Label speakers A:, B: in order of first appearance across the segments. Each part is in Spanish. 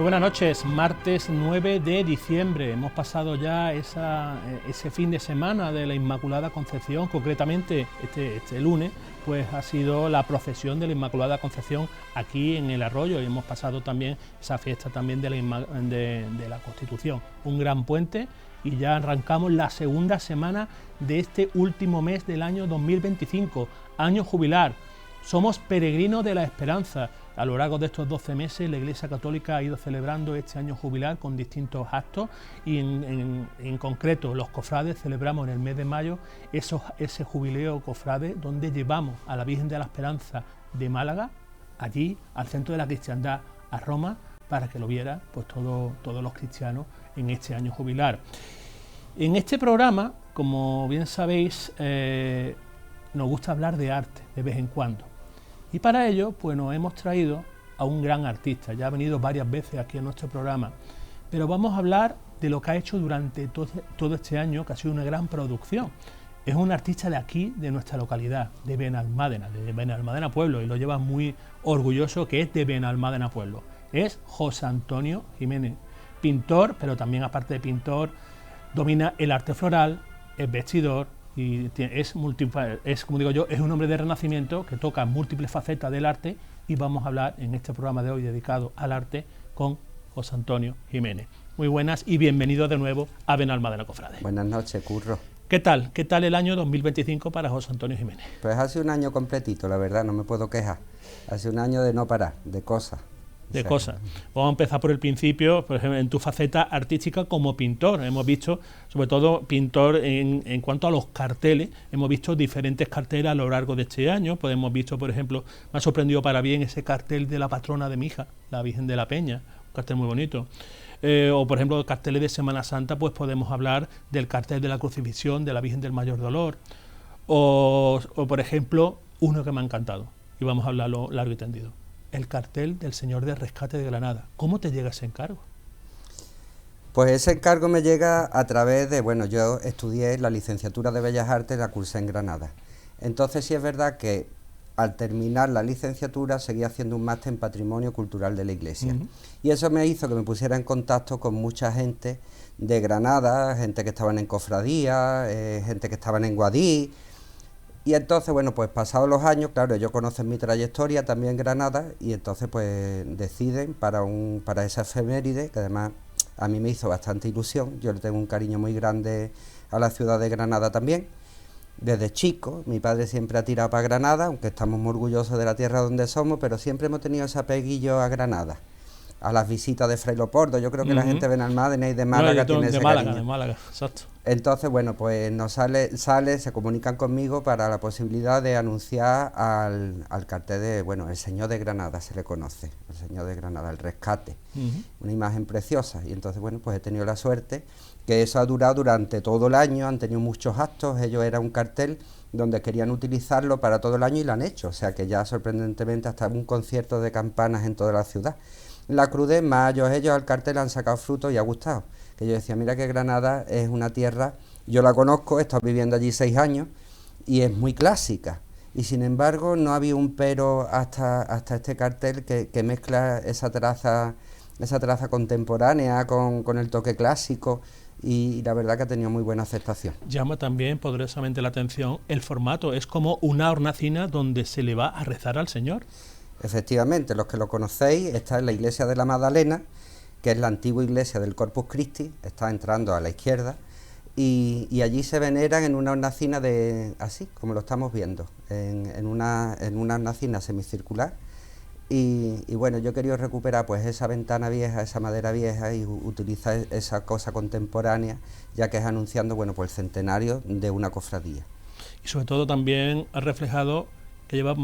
A: buenas noches, martes 9 de diciembre, hemos pasado ya ese fin de semana de la Inmaculada Concepción, concretamente este lunes, pues ha sido la procesión de la Inmaculada Concepción aquí en el Arroyo y hemos pasado también esa fiesta también de la Constitución, un gran puente y ya arrancamos la segunda semana de este último mes del año 2025, año jubilar. Somos peregrinos de la esperanza. A lo largo de estos 12 meses la Iglesia Católica ha ido celebrando este año jubilar con distintos actos y en concreto los cofrades celebramos en el mes de mayo ese jubileo cofrade donde llevamos a la Virgen de la Esperanza de Málaga, allí al centro de la cristiandad, a Roma, para que lo vieran pues todos los cristianos en este año jubilar. En este programa, como bien sabéis, nos gusta hablar de arte de vez en cuando. Y para ello, pues nos hemos traído a un gran artista, ya ha venido varias veces aquí en nuestro programa, pero vamos a hablar de lo que ha hecho durante todo este año, que ha sido una gran producción. Es un artista de aquí, de nuestra localidad, de Benalmádena Pueblo, y lo lleva muy orgulloso, que es de Benalmádena Pueblo. Es José Antonio Jiménez, pintor, pero también aparte de pintor, domina el arte floral, es vestidor, y como digo yo, es un hombre de renacimiento que toca múltiples facetas del arte y vamos a hablar en este programa de hoy dedicado al arte con José Antonio Jiménez. Muy buenas y bienvenidos de nuevo a Benalmádena Cofrade.
B: Buenas noches, Curro.
A: ¿Qué tal? ¿Qué tal el año 2025 para José Antonio Jiménez?
B: Pues ha sido un año completito, la verdad, no me puedo quejar. Ha sido un año de no parar, de cosas. Vamos a empezar por el principio, por ejemplo, en tu faceta artística como pintor. Hemos visto, sobre todo, pintor en cuanto a los carteles, hemos visto diferentes carteles a lo largo de este año. Pues hemos visto, por ejemplo, me ha sorprendido para bien ese cartel de la patrona de mi hija, la Virgen de la Peña, un cartel muy bonito. O, por ejemplo, carteles de Semana Santa, pues podemos hablar del cartel de la Crucifixión, de la Virgen del Mayor Dolor. O por ejemplo, uno que me ha encantado, y vamos a hablarlo largo y tendido. El cartel del Señor del Rescate de Granada. ¿Cómo te llega ese encargo? Pues ese encargo me llega a través de, yo estudié la licenciatura de Bellas Artes, la cursé en Granada. Entonces sí es verdad que al terminar la licenciatura seguía haciendo un máster en Patrimonio Cultural de la Iglesia. Y eso me hizo que me pusiera en contacto con mucha gente de Granada, gente que estaban en cofradías, gente que estaban en Guadix. Y entonces, pues pasados los años, claro, ellos conocen mi trayectoria también en Granada y entonces pues deciden para esa efeméride, que además a mí me hizo bastante ilusión, yo le tengo un cariño muy grande a la ciudad de Granada también. Desde chico, mi padre siempre ha tirado para Granada, aunque estamos muy orgullosos de la tierra donde somos, pero siempre hemos tenido ese apeguillo a Granada, a las visitas de Fray Leopoldo. Yo creo que la gente de Benalmádena y de Málaga tiene ese cariño.
A: De Málaga, exacto.
B: Entonces, pues nos se comunican conmigo para la posibilidad de anunciar al cartel de, el Señor de Granada se le conoce, el Señor de Granada, el Rescate, una imagen preciosa. Y entonces, pues he tenido la suerte que eso ha durado durante todo el año, han tenido muchos actos, ellos era un cartel donde querían utilizarlo para todo el año y lo han hecho, o sea que ya sorprendentemente hasta un concierto de campanas en toda la ciudad. La Cruz de Mayo, ellos al cartel han sacado frutos y ha gustado. Que yo decía, mira que Granada es una tierra, yo la conozco, he estado viviendo allí 6 años y es muy clásica. Y sin embargo no había un pero hasta este cartel que mezcla esa traza contemporánea con el toque clásico y la verdad que ha tenido muy buena aceptación.
A: Llama también poderosamente la atención el formato, es como una hornacina donde se le va a rezar al Señor.
B: Efectivamente, los que lo conocéis, está en la iglesia de la Magdalena, que es la antigua iglesia del Corpus Christi, está entrando a la izquierda, y allí se veneran en una hornacina así, como lo estamos viendo, en una hornacina semicircular, y yo he querido recuperar pues esa ventana vieja, esa madera vieja, y utilizar esa cosa contemporánea, ya que es anunciando pues el centenario de una cofradía.
A: Y sobre todo también ha reflejado que lleva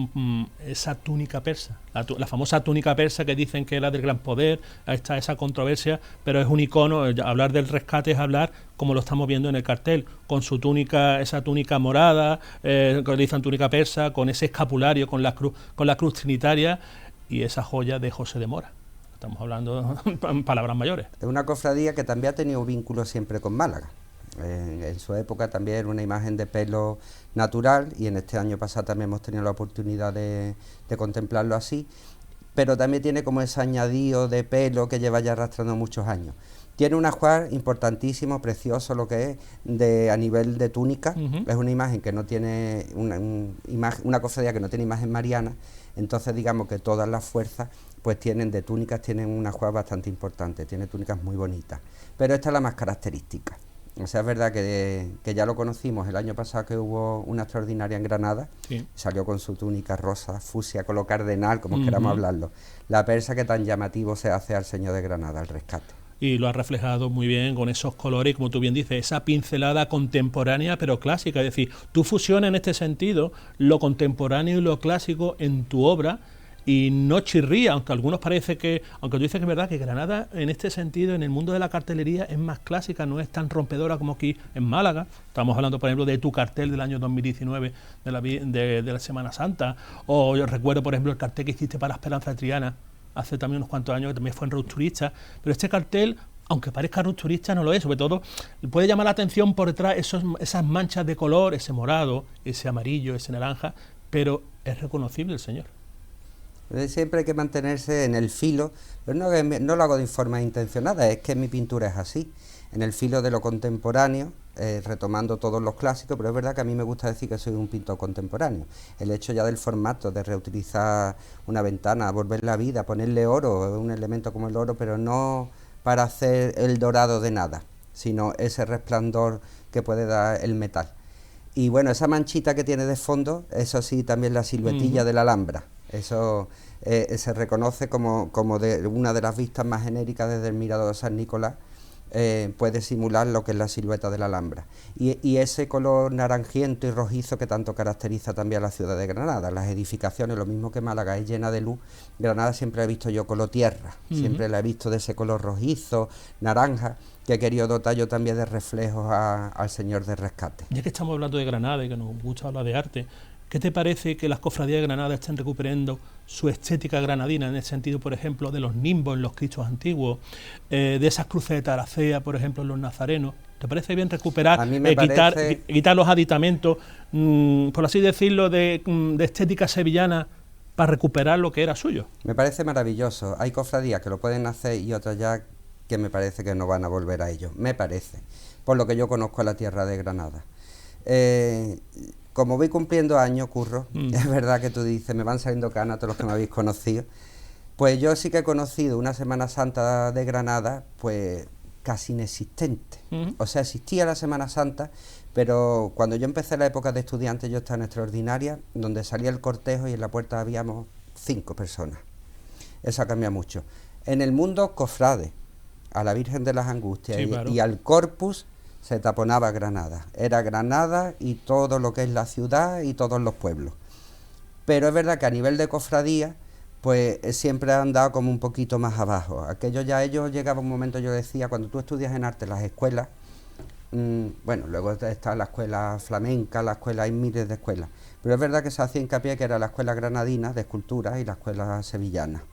A: esa túnica persa, la famosa túnica persa que dicen que era del gran poder. Ahí está esa controversia, pero es un icono. Hablar del rescate es hablar, como lo estamos viendo en el cartel, con su túnica, esa túnica morada, que le dicen túnica persa, con ese escapulario, con la cruz trinitaria y esa joya de José de Mora. Estamos hablando en palabras mayores.
B: Es una cofradía que también ha tenido vínculos siempre con Málaga. En su época también era una imagen de pelo natural y en este año pasado también hemos tenido la oportunidad de contemplarlo así. pero también tiene como ese añadido de pelo que lleva ya arrastrando muchos años. Tiene un ajuar importantísimo, precioso lo que es, a nivel de túnica. Es una imagen que no tiene, una cofradía que no tiene imagen mariana, entonces digamos que todas las fuerzas pues tienen un ajuar bastante importante, tiene túnicas muy bonitas, pero esta es la más característica. O sea, es verdad que ya lo conocimos el año pasado, que hubo una extraordinaria en Granada, sí. Salió con su túnica rosa, fucsia, color cardenal, como queramos hablarlo, la persa que tan llamativo se hace al Señor de Granada, al rescate.
A: Y lo ha reflejado muy bien con esos colores, como tú bien dices, esa pincelada contemporánea pero clásica, es decir, tú fusionas en este sentido lo contemporáneo y lo clásico en tu obra, y no chirría, aunque a algunos parece que, aunque tú dices que es verdad que Granada en este sentido, en el mundo de la cartelería, es más clásica, no es tan rompedora como aquí en Málaga. Estamos hablando, por ejemplo, de tu cartel del año 2019 de la Semana Santa, o yo recuerdo, por ejemplo, el cartel que hiciste para Esperanza de Triana hace también unos cuantos años, que también fue en Rupturista, pero este cartel, aunque parezca rupturista, no lo es, sobre todo puede llamar la atención por detrás esas manchas de color, ese morado, ese amarillo, ese naranja, pero es reconocible el Señor.
B: Siempre hay que mantenerse en el filo, pero no lo hago de forma intencionada, es que mi pintura es así, en el filo de lo contemporáneo, retomando todos los clásicos, pero es verdad que a mí me gusta decir que soy un pintor contemporáneo. El hecho ya del formato, de reutilizar una ventana, volverla a vida, ponerle oro, un elemento como el oro, pero no para hacer el dorado de nada, sino ese resplandor que puede dar el metal. Y bueno, esa manchita que tiene de fondo, eso sí, también la siluetilla de la Alhambra. Eso se reconoce como de una de las vistas más genéricas desde el Mirador de San Nicolás, puede simular lo que es la silueta de la Alhambra. Y ese color naranjiento y rojizo que tanto caracteriza también a la ciudad de Granada. Las edificaciones, lo mismo que Málaga es llena de luz, Granada siempre la he visto yo color tierra, siempre la he visto de ese color rojizo, naranja, que he querido dotar yo también de reflejos al Señor de Rescate.
A: Ya que estamos hablando de Granada y que nos gusta hablar de arte, ¿qué te parece que las cofradías de Granada estén recuperando su estética granadina, en el sentido, por ejemplo, de los nimbos en los cristos antiguos, de esas cruces de Taracea, por ejemplo, en los nazarenos? ¿Te parece bien recuperar, quitar los aditamentos, por así decirlo, de estética sevillana, para recuperar lo que era suyo?
B: Me parece maravilloso. Hay cofradías que lo pueden hacer y otras ya que me parece que no van a volver a ello. Me parece, por lo que yo conozco a la tierra de Granada. Como voy cumpliendo años, Curro, es verdad que tú dices, me van saliendo canas todos los que me habéis conocido, pues yo sí que he conocido una Semana Santa de Granada, pues casi inexistente. O sea, existía la Semana Santa, pero cuando yo empecé la época de estudiante, yo estaba en Extraordinaria, donde salía el cortejo y en la puerta habíamos 5 personas. Eso ha cambiado mucho. En el mundo, cofrade, a la Virgen de las Angustias, sí, claro, y al Corpus se taponaba Granada. Era Granada y todo lo que es la ciudad y todos los pueblos. Pero es verdad que a nivel de cofradía, pues siempre han andado como un poquito más abajo. Ellos llegaba un momento, yo decía, cuando tú estudias en arte, las escuelas, bueno, luego está la escuela flamenca, la escuela, hay miles de escuelas, pero es verdad que se hacía hincapié que era la escuela granadina de escultura y la escuela sevillana.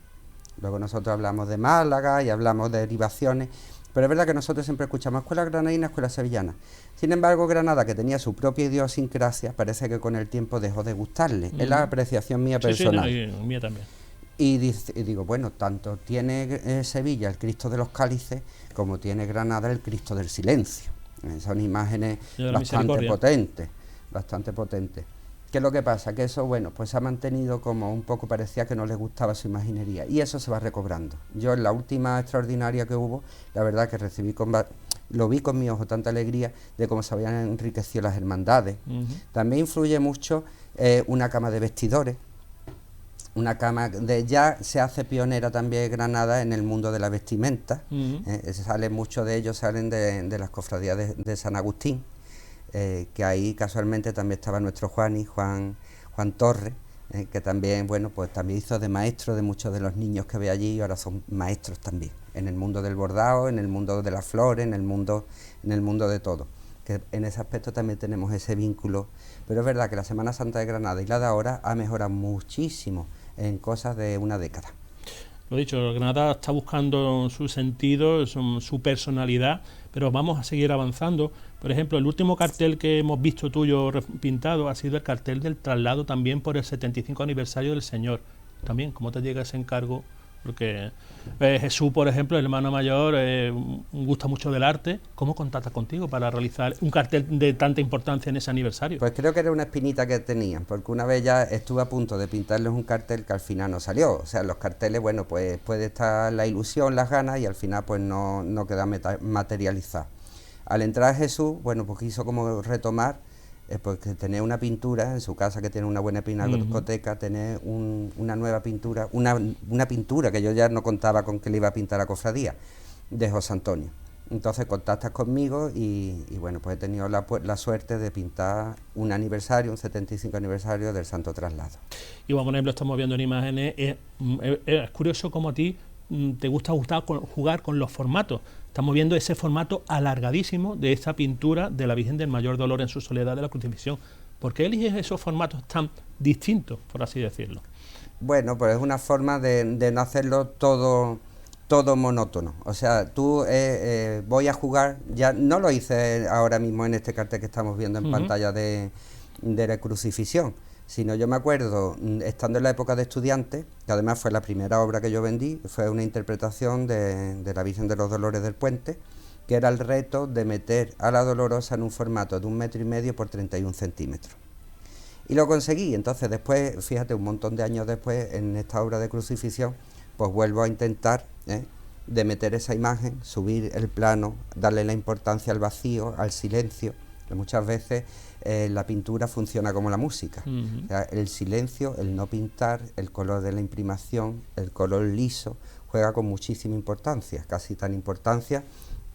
B: Luego nosotros hablamos de Málaga y hablamos de derivaciones, pero es verdad que nosotros siempre escuchamos escuela granadina, escuela sevillana. Sin embargo, Granada, que tenía su propia idiosincrasia, parece que con el tiempo dejó de gustarle. Es la apreciación mía personal.
A: Sí, no, mía también.
B: Y digo, bueno, tanto tiene Sevilla el Cristo de los Cálices, como tiene Granada el Cristo del Silencio. Son imágenes bastante potentes. ¿Qué es lo que pasa? Que eso, bueno, pues se ha mantenido como un poco, parecía que no le gustaba su imaginería, y eso se va recobrando. Yo en la última extraordinaria que hubo, la verdad que lo vi con mi ojo, tanta alegría de cómo se habían enriquecido las hermandades. También influye mucho una cama de vestidores, una cama ya se hace pionera también Granada en el mundo de la vestimenta. Muchos de ellos salen de las cofradías de San Agustín, que ahí casualmente también estaba nuestro Juan Torres, que también, bueno, pues también hizo de maestro de muchos de los niños que ve allí, y ahora son maestros también, en el mundo del bordado, en el mundo de las flores, en el mundo de todo. Que en ese aspecto también tenemos ese vínculo, pero es verdad que la Semana Santa de Granada y la de ahora ha mejorado muchísimo en cosas de una década.
A: Lo dicho, Granada está buscando su sentido, su personalidad, pero vamos a seguir avanzando. Por ejemplo, el último cartel que hemos visto tuyo pintado ha sido el cartel del traslado también por el 75 aniversario del Señor. también, cómo te llega ese encargo, porque Jesús, por ejemplo, el hermano mayor, gusta mucho del arte. ¿Cómo contacta contigo para realizar un cartel de tanta importancia en ese aniversario?
B: Pues creo que era una espinita que tenían, porque una vez ya estuve a punto de pintarles un cartel que al final no salió. O sea, los carteles, bueno, pues puede estar la ilusión, las ganas, y al final pues no queda materializado. Al entrar Jesús, bueno, pues quiso como retomar, porque tener una pintura en su casa, que tiene una buena pinacoteca, tener una nueva pintura, una pintura que yo ya no contaba con que le iba a pintar a cofradía, de José Antonio. Entonces contactas conmigo y bueno, pues he tenido la suerte de pintar un 75 aniversario del Santo Traslado.
A: Y bueno, por ejemplo, estamos viendo en imágenes, es curioso cómo a ti te gusta jugar con los formatos. Estamos viendo ese formato alargadísimo de esta pintura de la Virgen del Mayor Dolor en su soledad de la Crucifixión. ¿Por qué eliges esos formatos tan distintos, por así decirlo?
B: Bueno, pues es una forma de no hacerlo todo monótono. O sea, tú voy a jugar, ya no lo hice ahora mismo en este cartel que estamos viendo en pantalla de la Crucifixión, sino yo me acuerdo, estando en la época de estudiante, que además fue la primera obra que yo vendí, fue una interpretación de la Virgen de los Dolores del Puente, que era el reto de meter a la Dolorosa en un formato de 1,5 m por 31 centímetros. Y lo conseguí. Entonces después, fíjate, un montón de años después, en esta obra de Crucifixión, pues vuelvo a intentar de meter esa imagen, subir el plano, darle la importancia al vacío, al silencio, que muchas veces la pintura funciona como la música. O sea, el silencio, el no pintar, el color de la imprimación, el color liso, juega con muchísima importancia, casi tan importancia,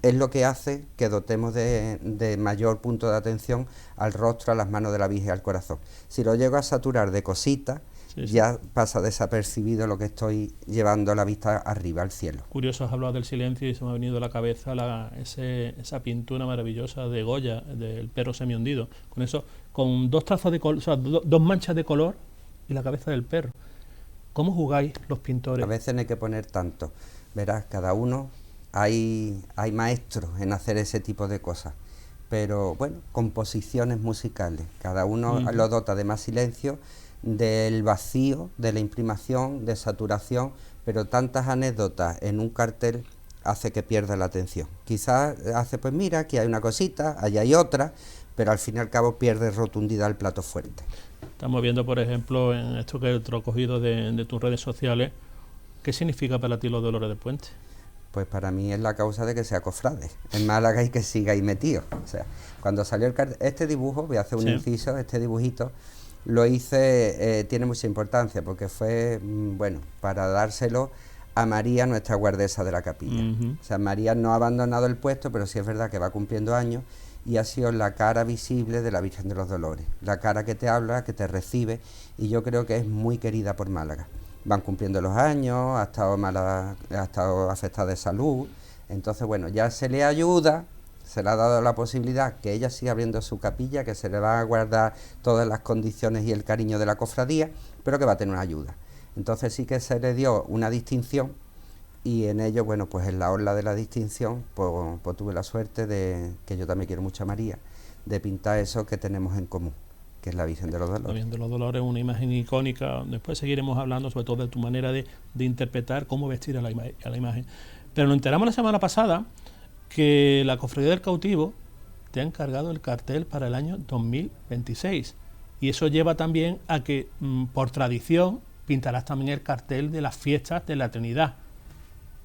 B: es lo que hace que dotemos de mayor punto de atención al rostro, a las manos de la Virgen, al corazón. Si lo llego a saturar de cositas, ya pasa desapercibido lo que estoy llevando la vista arriba, al cielo.
A: Curioso, has hablado del silencio y se me ha venido a la cabeza esa pintura maravillosa de Goya, del perro semihundido, con dos trazos de color, o sea, dos manchas de color y la cabeza del perro. ¿Cómo jugáis los pintores?
B: A veces no hay que poner tanto. Verás, cada uno, hay maestros en hacer ese tipo de cosas. Pero bueno, composiciones musicales, cada uno lo dota de más silencio, del vacío, de la imprimación, de saturación, pero tantas anécdotas en un cartel hace que pierda la atención. Quizás hace, pues mira, aquí hay una cosita, allá hay otra, pero al fin y al cabo pierde rotundidad el plato fuerte.
A: Estamos viendo, por ejemplo, en esto que te he cogido de tus redes sociales, ¿qué significa para ti los Dolores del Puente?
B: Pues para mí es la causa de que sea cofrade en Málaga y que siga ahí metido. O sea, cuando salió este dibujo, voy a hacer un inciso, este dibujito, lo hice, tiene mucha importancia porque fue, bueno, para dárselo a María, nuestra guardesa de la capilla. O sea, María no ha abandonado el puesto, pero sí es verdad que va cumpliendo años y ha sido la cara visible de la Virgen de los Dolores, la cara que te habla, que te recibe, y yo creo que es muy querida por Málaga. Van cumpliendo los años, ha estado afectada de salud, entonces bueno, ya se le ayuda, se le ha dado la posibilidad que ella siga abriendo su capilla, que se le va a guardar todas las condiciones y el cariño de la cofradía, pero que va a tener una ayuda. Entonces sí que se le dio una distinción y en ello, bueno, pues en la orla de la distinción, pues tuve la suerte de, que yo también quiero mucho a María, de pintar eso que tenemos en común, que es la Virgen de los Dolores.
A: La Virgen de los Dolores es una imagen icónica. Después seguiremos hablando sobre todo de tu manera de interpretar cómo vestir a la imagen. Pero nos enteramos la semana pasada que la Cofradía del Cautivo te ha encargado el cartel para el año 2026. Y eso lleva también a que, por tradición, pintarás también el cartel de las fiestas de la Trinidad.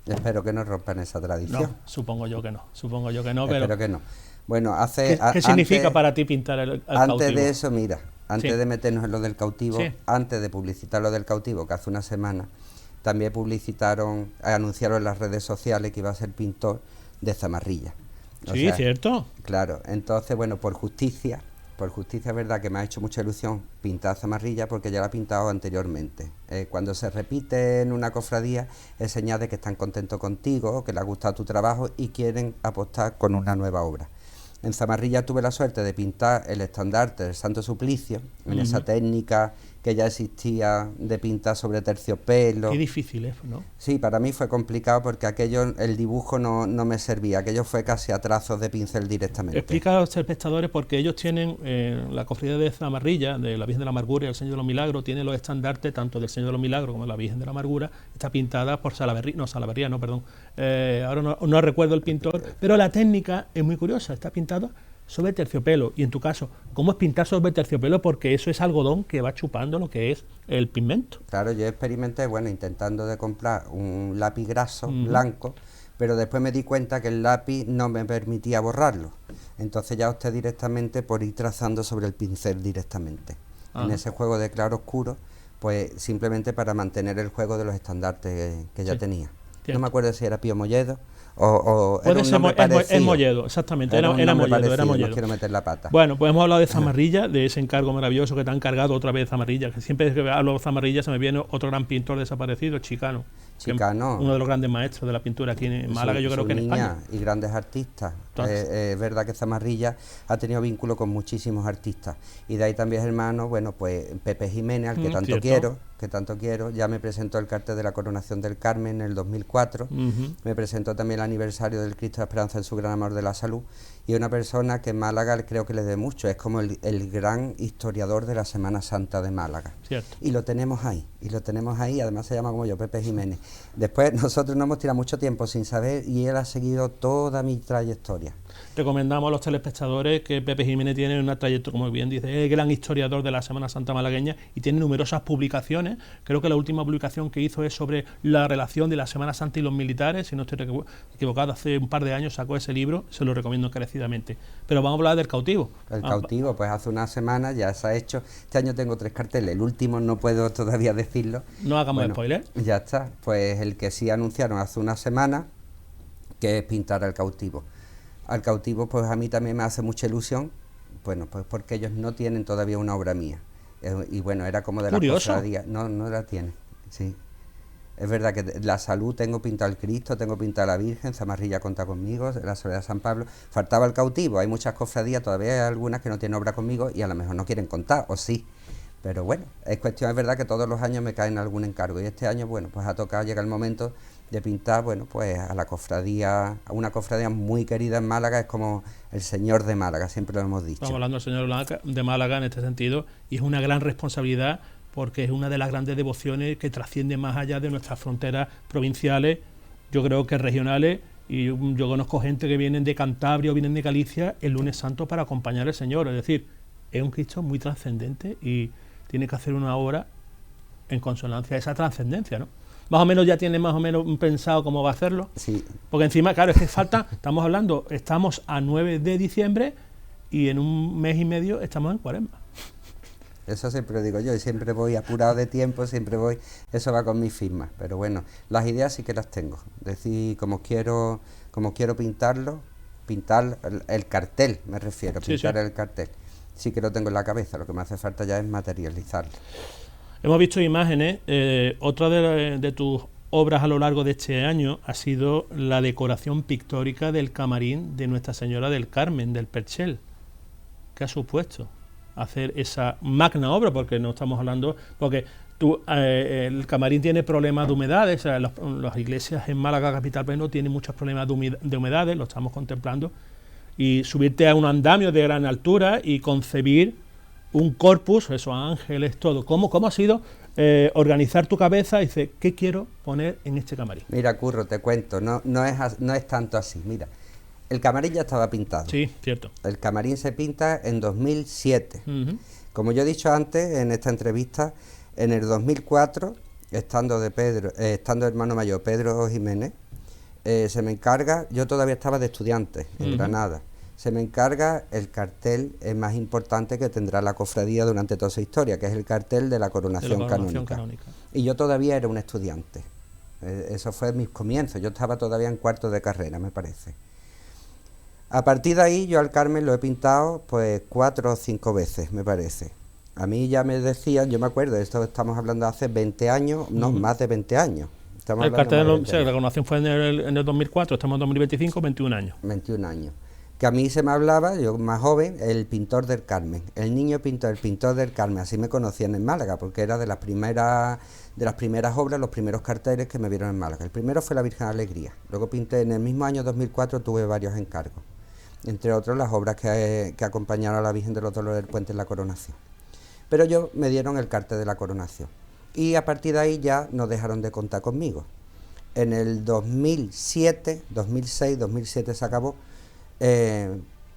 B: Espero que no rompan esa tradición.
A: No, supongo yo que no,
B: Espero que no. Bueno,
A: ¿Qué significa para ti pintar el cautivo?
B: Antes de eso, mira, antes de meternos en lo del cautivo, antes de publicitar lo del cautivo, que hace una semana, también anunciaron en las redes sociales que iba a ser pintor de Zamarrilla.
A: Sí, cierto.
B: Claro, entonces, bueno, por justicia es verdad que me ha hecho mucha ilusión pintar Zamarrilla porque ya la he pintado anteriormente. Cuando se repite en una cofradía es señal de que están contentos contigo, que les ha gustado tu trabajo y quieren apostar con una nueva obra. En Zamarrilla tuve la suerte de pintar el estandarte del Santo Suplicio, en esa técnica que ya existía de pintar sobre terciopelo.
A: Qué difícil es, ¿no?
B: Sí, para mí fue complicado porque aquello, el dibujo no me servía, aquello fue casi a trazos de pincel directamente.
A: Explica a los espectadores porque ellos tienen la cofradía de Zamarrilla, de la Virgen de la Amargura y el Señor de los Milagros, tiene los estandartes tanto del Señor de los Milagros como de la Virgen de la Amargura, está pintada por Salaverría, perdón. Ahora no recuerdo el pintor, pero la técnica es muy curiosa, está pintada sobre terciopelo. Y en tu caso, ¿cómo es pintar sobre terciopelo? Porque eso es algodón que va chupando lo que es el pigmento.
B: Claro, yo experimenté, intentando de comprar un lápiz graso blanco, pero después me di cuenta que el lápiz no me permitía borrarlo. Entonces ya opté directamente por ir trazando sobre el pincel directamente. Ajá. En ese juego de claro-oscuro, pues simplemente para mantener el juego de los estandartes que ya tenía. Cierto. No me acuerdo si era Pío Molledo o
A: puede ser es Molledo, exactamente, era Molledo.
B: No quiero meter la pata.
A: Bueno, pues hemos hablado de Zamarrilla, de ese encargo maravilloso que te han encargado otra vez Zamarrilla, que siempre que hablo de Zamarrilla se me viene otro gran pintor desaparecido, Chicano, uno de los grandes maestros de la pintura aquí en Málaga, yo creo que en España.
B: Y grandes artistas. Es verdad que Zamarrilla ha tenido vínculo con muchísimos artistas, y de ahí también, hermano, pues Pepe Jiménez, al que tanto quiero, ya me presentó el cartel de la Coronación del Carmen en el 2004, me presentó también el aniversario del Cristo de Esperanza en su gran amor de la salud, y una persona que en Málaga creo que le dé mucho, es como el gran historiador de la Semana Santa de Málaga.
A: Cierto.
B: Y lo tenemos ahí, además se llama como yo, Pepe Jiménez. Después nosotros nos hemos tirado mucho tiempo sin saber, y él ha seguido toda mi trayectoria.
A: Recomendamos a los telespectadores que Pepe Jiménez tiene una trayectoria, como bien dice, es el gran historiador de la Semana Santa malagueña y tiene numerosas publicaciones. Creo que la última publicación que hizo es sobre la relación de la Semana Santa y los militares, si no estoy equivocado, hace un par de años sacó ese libro, se lo recomiendo encarecidamente. Pero vamos a hablar del cautivo.
B: El cautivo, pues hace una semana ya se ha hecho, este año tengo 3 carteles, el último no puedo todavía decirlo.
A: No hagamos spoiler.
B: Ya está, pues el que sí anunciaron hace una semana, que es pintar al cautivo. Al cautivo, pues a mí también me hace mucha ilusión, pues porque ellos no tienen todavía una obra mía. Y bueno, era como de la cofradía. No la tienen, sí. Es verdad que la salud tengo pintado al Cristo, tengo pintado a la Virgen, Zamarrilla cuenta conmigo, la Soledad de San Pablo. Faltaba el cautivo, hay muchas cofradías, todavía hay algunas que no tienen obra conmigo y a lo mejor no quieren contar, o sí. Pero bueno, es verdad que todos los años me caen algún encargo, y este año, pues ha tocado, llega el momento de pintar, pues a la cofradía, a una cofradía muy querida en Málaga, es como el Señor de Málaga, siempre lo hemos dicho.
A: Estamos hablando del Señor de Málaga en este sentido, y es una gran responsabilidad porque es una de las grandes devociones que trasciende más allá de nuestras fronteras provinciales, yo creo que regionales, y yo conozco gente que vienen de Cantabria o vienen de Galicia el lunes santo para acompañar al Señor, es decir, es un Cristo muy trascendente y tiene que hacer una obra en consonancia a esa trascendencia, ¿no? Más o menos ya tiene más o menos pensado cómo va a hacerlo.
B: Sí.
A: Porque encima, claro, es que estamos a 9 de diciembre y en un mes y medio estamos en Cuaresma.
B: Eso siempre lo digo yo, y siempre voy apurado de tiempo, eso va con mis firmas. Pero bueno, las ideas sí que las tengo. Es decir, como quiero pintarlo, pintar el cartel, me refiero, pintar el cartel. Sí que lo tengo en la cabeza, lo que me hace falta ya es materializarlo.
A: Hemos visto imágenes, otra de tus obras a lo largo de este año ha sido la decoración pictórica del camarín de Nuestra Señora del Carmen, del Perchel. ¿Qué ha supuesto hacer esa magna obra? Porque no estamos hablando, porque el camarín tiene problemas de humedades, o sea, las iglesias en Málaga capital no tienen muchos problemas de humedades, lo estamos contemplando, y subirte a un andamio de gran altura y concebir un corpus, esos ángeles, todo. ¿Cómo ha sido organizar tu cabeza y decir, ¿qué quiero poner en este camarín?
B: Mira, Curro, te cuento, no es tanto así. Mira, el camarín ya estaba pintado.
A: Sí, cierto.
B: El camarín se pinta en 2007. Como yo he dicho antes en esta entrevista, en el 2004, estando hermano mayor Pedro Jiménez, se me encarga, yo todavía estaba de estudiante en Granada, se me encarga el cartel más importante que tendrá la cofradía durante toda su historia, que es el cartel de la coronación canónica. Y yo todavía era un estudiante. Eso fue mis comienzos. Yo estaba todavía en cuarto de carrera, me parece. A partir de ahí, yo al Carmen lo he pintado pues 4 o 5 veces, me parece. A mí ya me decían, yo me acuerdo, esto estamos hablando hace 20 años, no, más de 20 años.
A: El cartel de la coronación fue en el 2004, estamos en 2025, 21 años.
B: 21 años. que a mí se me hablaba, yo más joven, el pintor del Carmen, el niño pintor, el pintor del Carmen, así me conocían en Málaga, porque era de las primeras obras, los primeros carteles que me vieron en Málaga. El primero fue la Virgen de Alegría, luego pinté en el mismo año 2004, tuve varios encargos, entre otros las obras que acompañaron a la Virgen de los Dolores del Puente en la coronación. Pero me dieron el cartel de la coronación, y a partir de ahí ya no dejaron de contar conmigo. En el 2007, 2006, 2007 se acabó.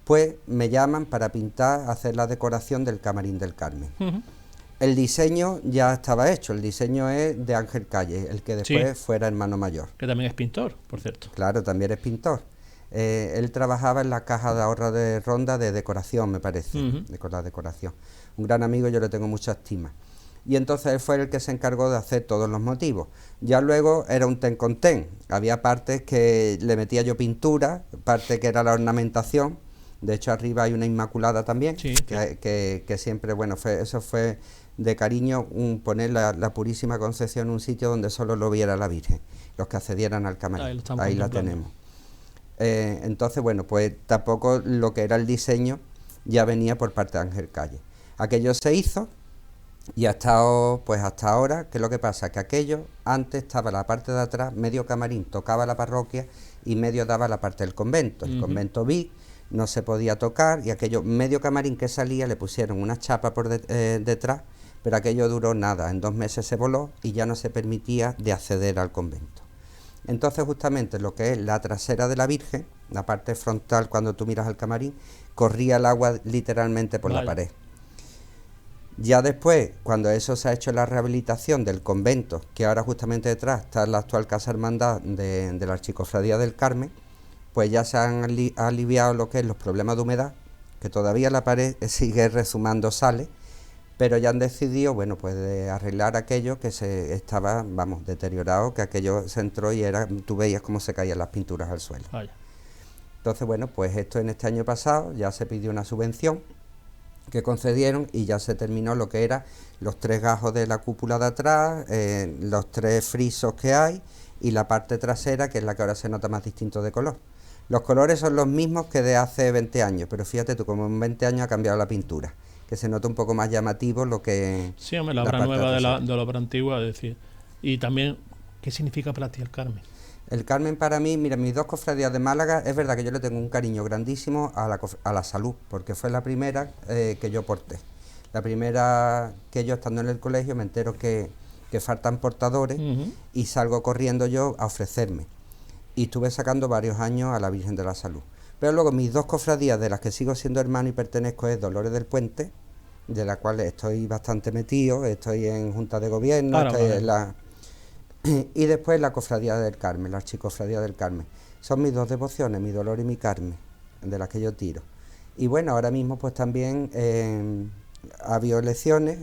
B: Pues me llaman para pintar, hacer la decoración del Camarín del Carmen. El diseño ya estaba hecho, el diseño es de Ángel Calle, el que después fuera hermano mayor.
A: Que también es pintor, por cierto.
B: Claro, también es pintor. Él trabajaba en la caja de ahorro de Ronda de decoración, me parece, con la decoración. Un gran amigo, yo le tengo mucha estima. Y entonces él fue el que se encargó de hacer todos los motivos. Ya luego era un ten con ten, había partes que le metía yo pintura, parte que era la ornamentación, de hecho arriba hay una Inmaculada también, que siempre, bueno, eso fue de cariño, poner la Purísima Concepción en un sitio donde solo lo viera la Virgen, los que accedieran al camarín, ahí la tenemos. Entonces, bueno, pues tampoco lo que era el diseño ya venía por parte de Ángel Calle. Aquello se hizo. Y hasta ahora, ¿qué es lo que pasa? Que aquello, antes estaba la parte de atrás, medio camarín tocaba la parroquia y medio daba la parte del convento. El convento vi, no se podía tocar, y aquello, medio camarín que salía, le pusieron una chapa por detrás, pero aquello duró nada, en 2 meses se voló y ya no se permitía de acceder al convento. Entonces justamente lo que es la trasera de la Virgen, la parte frontal cuando tú miras al camarín, corría el agua literalmente por la pared. Ya después, cuando eso se ha hecho la rehabilitación del convento, que ahora justamente detrás está la actual Casa Hermandad de la Archicofradía del Carmen, pues ya se han aliviado lo que es los problemas de humedad, que todavía la pared sigue resumando sales, pero ya han decidido, bueno, pues de arreglar aquello que se estaba, deteriorado, que aquello se entró y tú veías cómo se caían las pinturas al suelo. Vaya. Entonces, bueno, pues esto en este año pasado ya se pidió una subvención que concedieron y ya se terminó lo que era los 3 gajos de la cúpula de atrás, los 3 frisos que hay y la parte trasera, que es la que ahora se nota más distinto de color. Los colores son los mismos que de hace 20 años, pero fíjate tú, como en 20 años ha cambiado la pintura, que se nota un poco más llamativo lo que...
A: Sí, hombre, la obra nueva de la obra antigua, es decir. Y también, ¿qué significa para ti el Carmen?
B: El Carmen para mí, mira, mis 2 cofradías de Málaga, es verdad que yo le tengo un cariño grandísimo a la Salud, porque fue la primera que yo porté. La primera que yo, estando en el colegio, me entero que faltan portadores y salgo corriendo yo a ofrecerme. Y estuve sacando varios años a la Virgen de la Salud. Pero luego mis 2 cofradías de las que sigo siendo hermano y pertenezco es Dolores del Puente, de la cual estoy bastante metido, estoy en Junta de Gobierno, en la... Y después la Cofradía del Carmen, la Archicofradía del Carmen. Son mis 2 devociones, mi Dolor y mi Carmen, de las que yo tiro. Y bueno, ahora mismo pues también ha habido elecciones,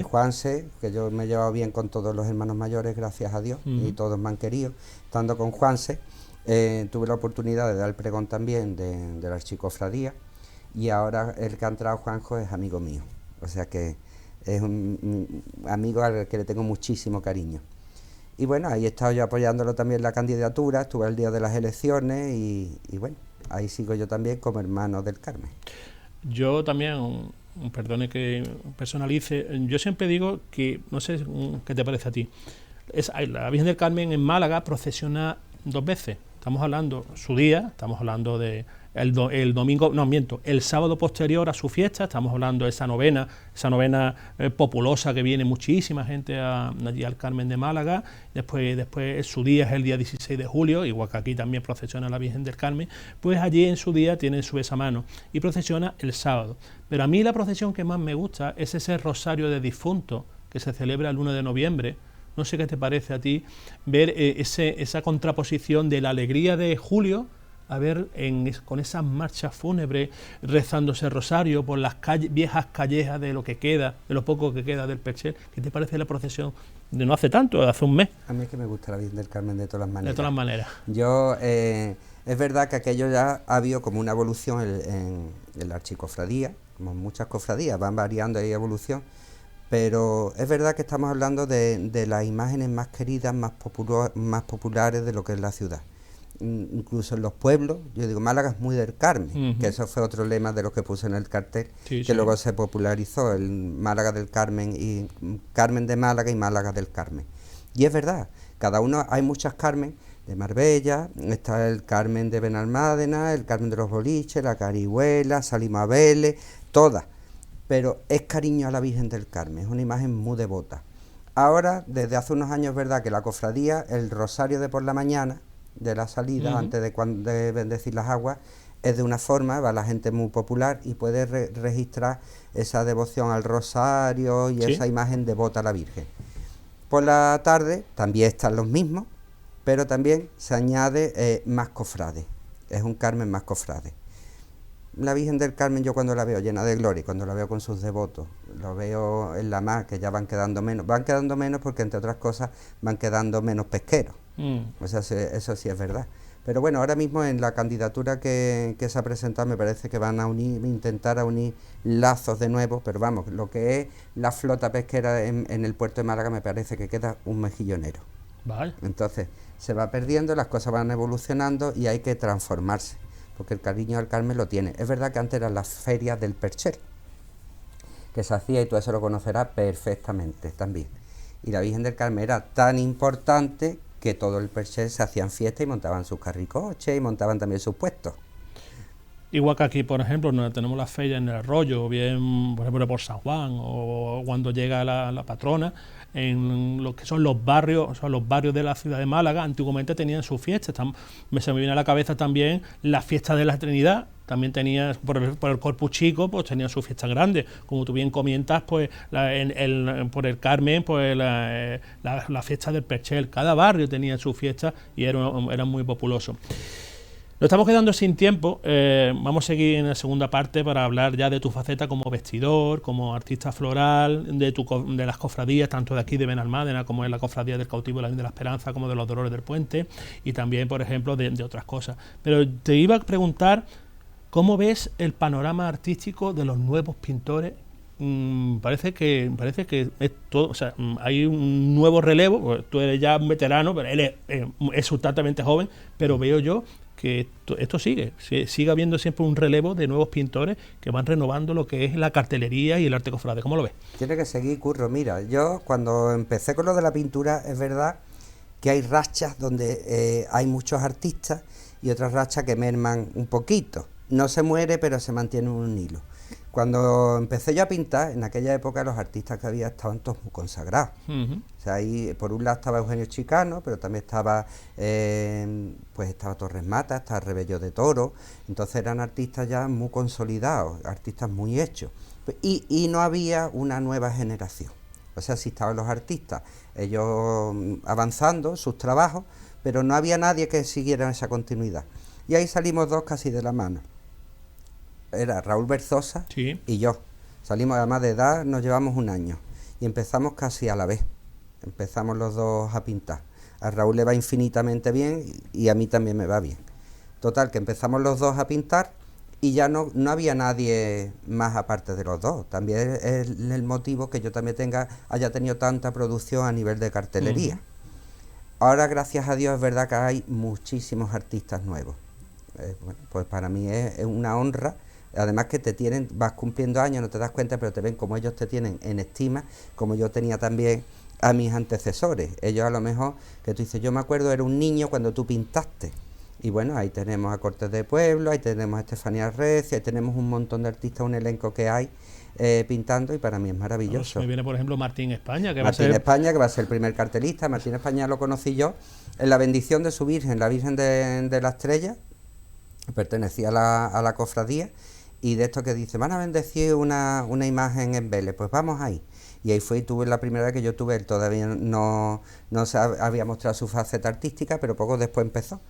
B: Juanse, que yo me he llevado bien con todos los hermanos mayores, gracias a Dios, y todos me han querido. Estando con Juanse, tuve la oportunidad de dar el pregón también de la Archicofradía, y ahora el que ha entrado, Juanjo, es amigo mío. O sea que es un amigo al que le tengo muchísimo cariño. Y bueno, ahí he estado yo apoyándolo también en la candidatura, estuve el día de las elecciones y bueno, ahí sigo yo también como hermano del Carmen.
A: Yo también, perdone que personalice, yo siempre digo que, no sé qué te parece a ti, la Virgen del Carmen en Málaga procesiona 2 veces. Estamos hablando su día, estamos hablando de el domingo, no miento, el sábado posterior a su fiesta, estamos hablando de esa novena populosa que viene muchísima gente allí al Carmen de Málaga. Después su día es el día 16 de julio, igual que aquí también procesiona la Virgen del Carmen, pues allí en su día tiene su besamano y procesiona el sábado. Pero a mí la procesión que más me gusta es ese rosario de difuntos que se celebra el 1 de noviembre. No sé qué te parece a ti ver esa contraposición de la alegría de julio a ver con esas marchas fúnebres rezándose rosario por las viejas callejas de lo que queda, de lo poco que queda del Perchel. ¿Qué te parece la procesión de no hace tanto, de hace un mes?
B: A mí es que me gusta la Virgen del Carmen de todas las maneras.
A: De todas las maneras.
B: Yo, es verdad que aquello ya ha habido como una evolución en la Archicofradía, como muchas cofradías, van variando y evolución. Pero es verdad que estamos hablando de las imágenes más queridas, más populares de lo que es la ciudad.
C: incluso en los pueblos. Yo digo, Málaga es muy del Carmen, que eso fue otro lema de los que puse en el cartel, que luego se popularizó, el Málaga del Carmen, y Carmen de Málaga y Málaga del Carmen. Y es verdad, cada uno, hay muchas Carmen de Marbella, está el Carmen de Benalmádena, el Carmen de los Boliches, la Carihuela, Salima Vélez, todas, pero es cariño a la Virgen del Carmen, es una imagen muy devota. Ahora, desde hace unos años, es verdad que la cofradía, el rosario de por la mañana, de la salida, antes de bendecir las aguas, es de una forma, va la gente muy popular y puede registrar esa devoción al rosario y esa imagen devota a la Virgen. Por la tarde también están los mismos, pero también se añade más cofrades, es un Carmen más cofrade. La Virgen del Carmen, yo cuando la veo llena de gloria, cuando la veo con sus devotos, lo veo en la mar, que ya van quedando menos porque entre otras cosas van quedando menos pesqueros, o sea, eso sí es verdad. Pero bueno, ahora mismo en la candidatura que se ha presentado me parece que van a intentar unir lazos de nuevo, pero vamos, lo que es la flota pesquera en el puerto de Málaga me parece que queda un mejillonero.
A: Vale.
C: Entonces se va perdiendo, las cosas van evolucionando y hay que transformarse, porque el cariño al Carmen lo tiene. Es verdad que antes eran las ferias del Perchel, que se hacía, y tú eso lo conocerás perfectamente también. Y la Virgen del Carmen era tan importante que todo el Perchel se hacían fiestas y montaban sus carricoches y montaban también sus puestos.
A: Igual que aquí, por ejemplo, donde tenemos las ferias en el Arroyo, o bien, por ejemplo, por San Juan, o cuando llega la patrona, en lo que son los barrios de la ciudad de Málaga, antiguamente tenían sus fiestas. Se me viene a la cabeza también la fiesta de la Trinidad, también tenía, por el Corpus Chico, pues tenía su fiesta grande. Como tú bien comentas, pues por el Carmen, pues la fiesta del Perchel. Cada barrio tenía su fiesta y era muy populoso. Nos estamos quedando sin tiempo, vamos a seguir en la segunda parte para hablar ya de tu faceta como vestidor, como artista floral, de las cofradías, tanto de aquí de Benalmádena como en la cofradía del Cautivo y la Virgen de la Esperanza, como de los Dolores del Puente, y también, por ejemplo, de otras cosas. Pero te iba a preguntar, ¿cómo ves el panorama artístico de los nuevos pintores? Parece que es todo, o sea, hay un nuevo relevo, pues tú eres ya un veterano, pero él es sustancialmente joven, pero veo yo que esto sigue habiendo siempre un relevo de nuevos pintores que van renovando lo que es la cartelería y el arte cofrade. ¿Cómo lo ves?
C: Tiene que seguir, Curro. Mira, yo cuando empecé con lo de la pintura, es verdad que hay rachas donde hay muchos artistas y otras rachas que merman un poquito. No se muere, pero se mantiene un hilo. Cuando empecé yo a pintar, en aquella época los artistas que había estaban todos muy consagrados. O sea, ahí por un lado estaba Eugenio Chicano, pero también estaba estaba Torres Mata, estaba Rebello de Toro. Entonces eran artistas ya muy consolidados, artistas muy hechos. Y no había una nueva generación. O sea, sí estaban los artistas, ellos avanzando sus trabajos, pero no había nadie que siguiera esa continuidad. Y ahí salimos dos casi de la mano. Era Raúl Berzosa y yo. Salimos, además de edad, nos llevamos un año. Y empezamos casi a la vez. Empezamos los dos a pintar. A Raúl le va infinitamente bien y a mí también me va bien. Total, que empezamos los dos a pintar y ya no había nadie más aparte de los dos. También es el motivo que yo también haya tenido tanta producción a nivel de cartelería. Ahora, gracias a Dios, es verdad que hay muchísimos artistas nuevos. Bueno, pues para mí es una honra. Además que vas cumpliendo años, no te das cuenta, pero te ven como ellos te tienen en estima, como yo tenía también a mis antecesores. Ellos a lo mejor, que tú dices, yo me acuerdo, era un niño cuando tú pintaste. Y bueno, ahí tenemos a Cortes de Pueblo, ahí tenemos a Estefanía Recia, ahí tenemos un montón de artistas, un elenco que hay pintando, y para mí es maravilloso.
A: Me viene, por ejemplo, Martín España, que
C: Martín España, que va a ser el primer cartelista. Martín España lo conocí yo en la bendición de su Virgen, la Virgen de la Estrella, pertenecía a la cofradía. Y de esto que dice, van a bendecir una imagen en Vélez, pues vamos ahí. Y ahí fue y tuve la primera vez que yo tuve, él todavía no se había mostrado su faceta artística, pero poco después empezó.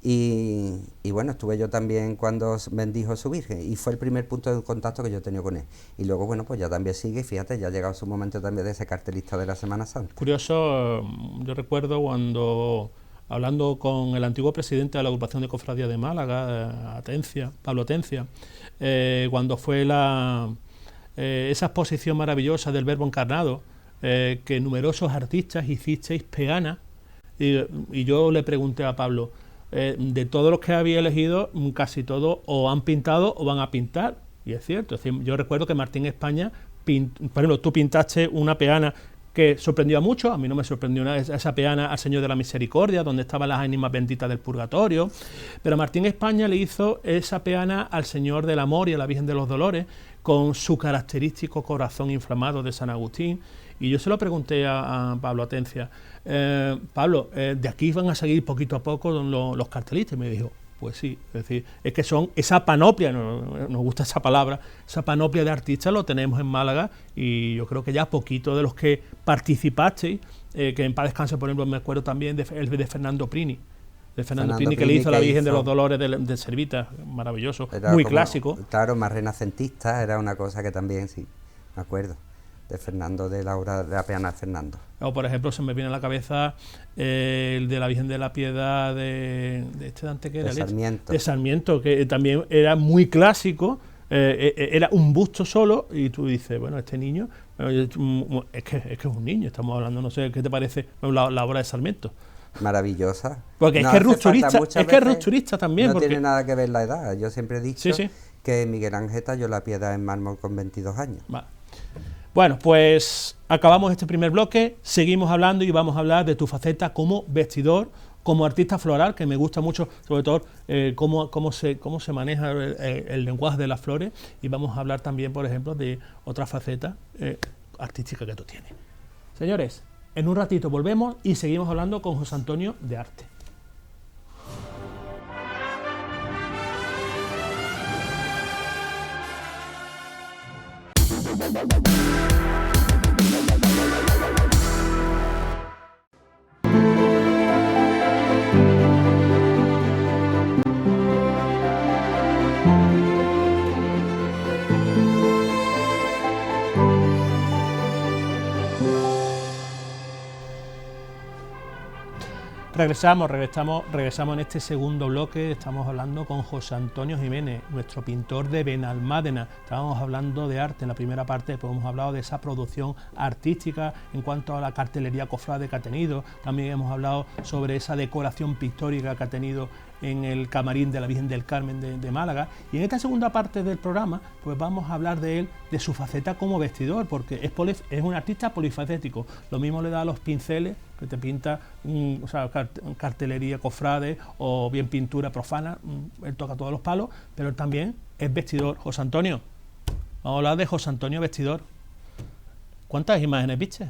C: Y bueno, estuve yo también cuando bendijo su Virgen, y fue el primer punto de contacto que yo he tenido con él. Y luego, bueno, pues ya también sigue, fíjate, ya ha llegado su momento también de ese cartelista de la Semana Santa.
A: Curioso, yo recuerdo cuando, hablando con el antiguo presidente de la agrupación de cofradía de Málaga, Pablo Atencia, cuando fue esa exposición maravillosa del Verbo Encarnado, que numerosos artistas hicisteis pegana, y yo le pregunté a Pablo, de todos los que había elegido, casi todos o han pintado o van a pintar, y es cierto. Es decir, yo recuerdo que Martín España, por ejemplo, tú pintaste una peana que sorprendió a muchos, a mí no me sorprendió nada, esa peana al Señor de la Misericordia, donde estaban las ánimas benditas del purgatorio, pero Martín España le hizo esa peana al Señor del Amor y a la Virgen de los Dolores, con su característico corazón inflamado de San Agustín. Y yo se lo pregunté a Pablo Atencia, Pablo, ¿de aquí van a seguir poquito a poco los cartelistas? Y me dijo, pues sí, es decir, es que son esa panoplia, nos gusta esa palabra, esa panoplia de artistas lo tenemos en Málaga, y yo creo que ya poquito de los que participasteis, que en paz descanse, por ejemplo, me acuerdo también de Fernando Prini, que le hizo la Virgen de los Dolores de Servita, maravilloso, era muy clásico.
C: Claro, más renacentista, era una cosa que también, sí, me acuerdo, de Fernando, de la obra de la peana de Fernando.
A: O por ejemplo, se me viene a la cabeza el de la Virgen de la Piedad de este Dante, que era
C: Sarmiento.
A: De Sarmiento, que también era muy clásico, era un busto solo, y tú dices, bueno, este niño, es que es un niño, estamos hablando, no sé, ¿qué te parece la obra de Sarmiento?
C: Maravillosa.
A: Porque
C: no
A: es que es rupturista también.
C: No tiene nada que ver la edad. Yo siempre he dicho
A: sí.
C: que Miguel Ángel talló la Piedad en mármol con 22 años.
A: Va. Bueno, pues acabamos este primer bloque, seguimos hablando y vamos a hablar de tu faceta como vestidor, como artista floral, que me gusta mucho, sobre todo cómo se maneja el lenguaje de las flores, y vamos a hablar también, por ejemplo, de otra faceta artística que tú tienes. Señores, en un ratito volvemos y seguimos hablando con José Antonio de arte. Regresamos en este segundo bloque. Estamos hablando con José Antonio Jiménez, nuestro pintor de Benalmádena. Estábamos hablando de arte en la primera parte, pues hemos hablado de esa producción artística en cuanto a la cartelería cofrade que ha tenido. También hemos hablado sobre esa decoración pictórica que ha tenido en el camarín de la Virgen del Carmen de Málaga. Y en esta segunda parte del programa, pues vamos a hablar de él, de su faceta como vestidor, porque es un artista polifacético. Lo mismo le da a los pinceles, que te pinta cartelería cofrade o bien pintura profana, él toca todos los palos, pero él también es vestidor. José Antonio, vamos a hablar de José Antonio vestidor. ¿Cuántas imágenes viste?